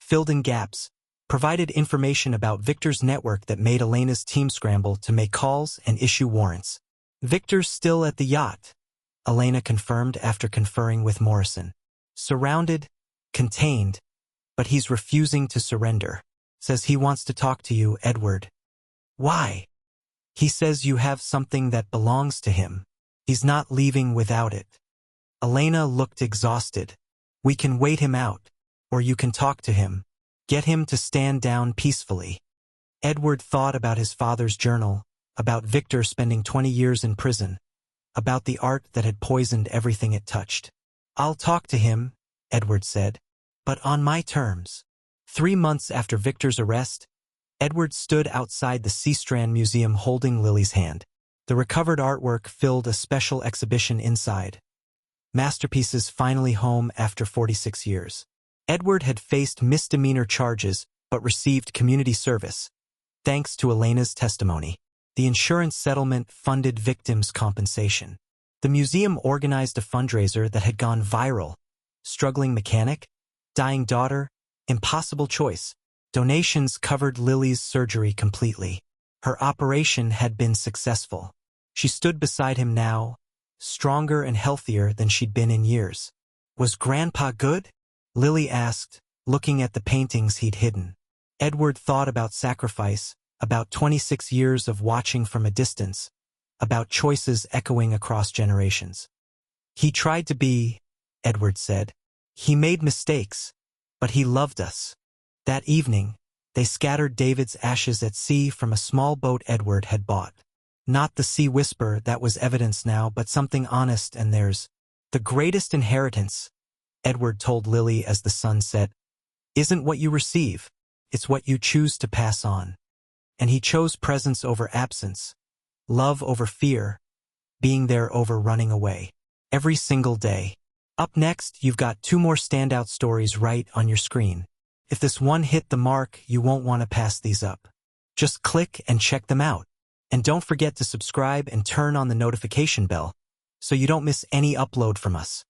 filled in gaps, provided information about Victor's network that made Elena's team scramble to make calls and issue warrants. "Victor's still at the yacht," Elena confirmed after conferring with Morrison. "Surrounded, contained, but he's refusing to surrender. Says he wants to talk to you, Edward." "Why?" "He says you have something that belongs to him. He's not leaving without it." Elena looked exhausted. "We can wait him out, or you can talk to him. Get him to stand down peacefully." Edward thought about his father's journal, about Victor spending 20 years in prison, about the art that had poisoned everything it touched. "I'll talk to him," Edward said, "but on my terms." 3 months after Victor's arrest, Edward stood outside the Seastrand Museum holding Lily's hand. The recovered artwork filled a special exhibition inside. Masterpieces finally home after 46 years. Edward had faced misdemeanor charges but received community service, thanks to Elena's testimony. The insurance settlement funded victims' compensation. The museum organized a fundraiser that had gone viral. Struggling mechanic, dying daughter, impossible choice. Donations covered Lily's surgery completely. Her operation had been successful. She stood beside him now, stronger and healthier than she'd been in years. "Was Grandpa good?" Lily asked, looking at the paintings he'd hidden. Edward thought about sacrifice, about 26 years of watching from a distance, about choices echoing across generations. "He tried to be," Edward said. "He made mistakes, but he loved us." That evening, they scattered David's ashes at sea from a small boat Edward had bought. Not the Sea Whisper that was evidence now, but something honest and theirs. "The greatest inheritance," Edward told Lily as the sun set, "isn't what you receive, it's what you choose to pass on." And he chose presence over absence, love over fear, being there over running away. Every single day. Up next, you've got 2 more standout stories right on your screen. If this one hit the mark, you won't want to pass these up. Just click and check them out. And don't forget to subscribe and turn on the notification bell so you don't miss any upload from us.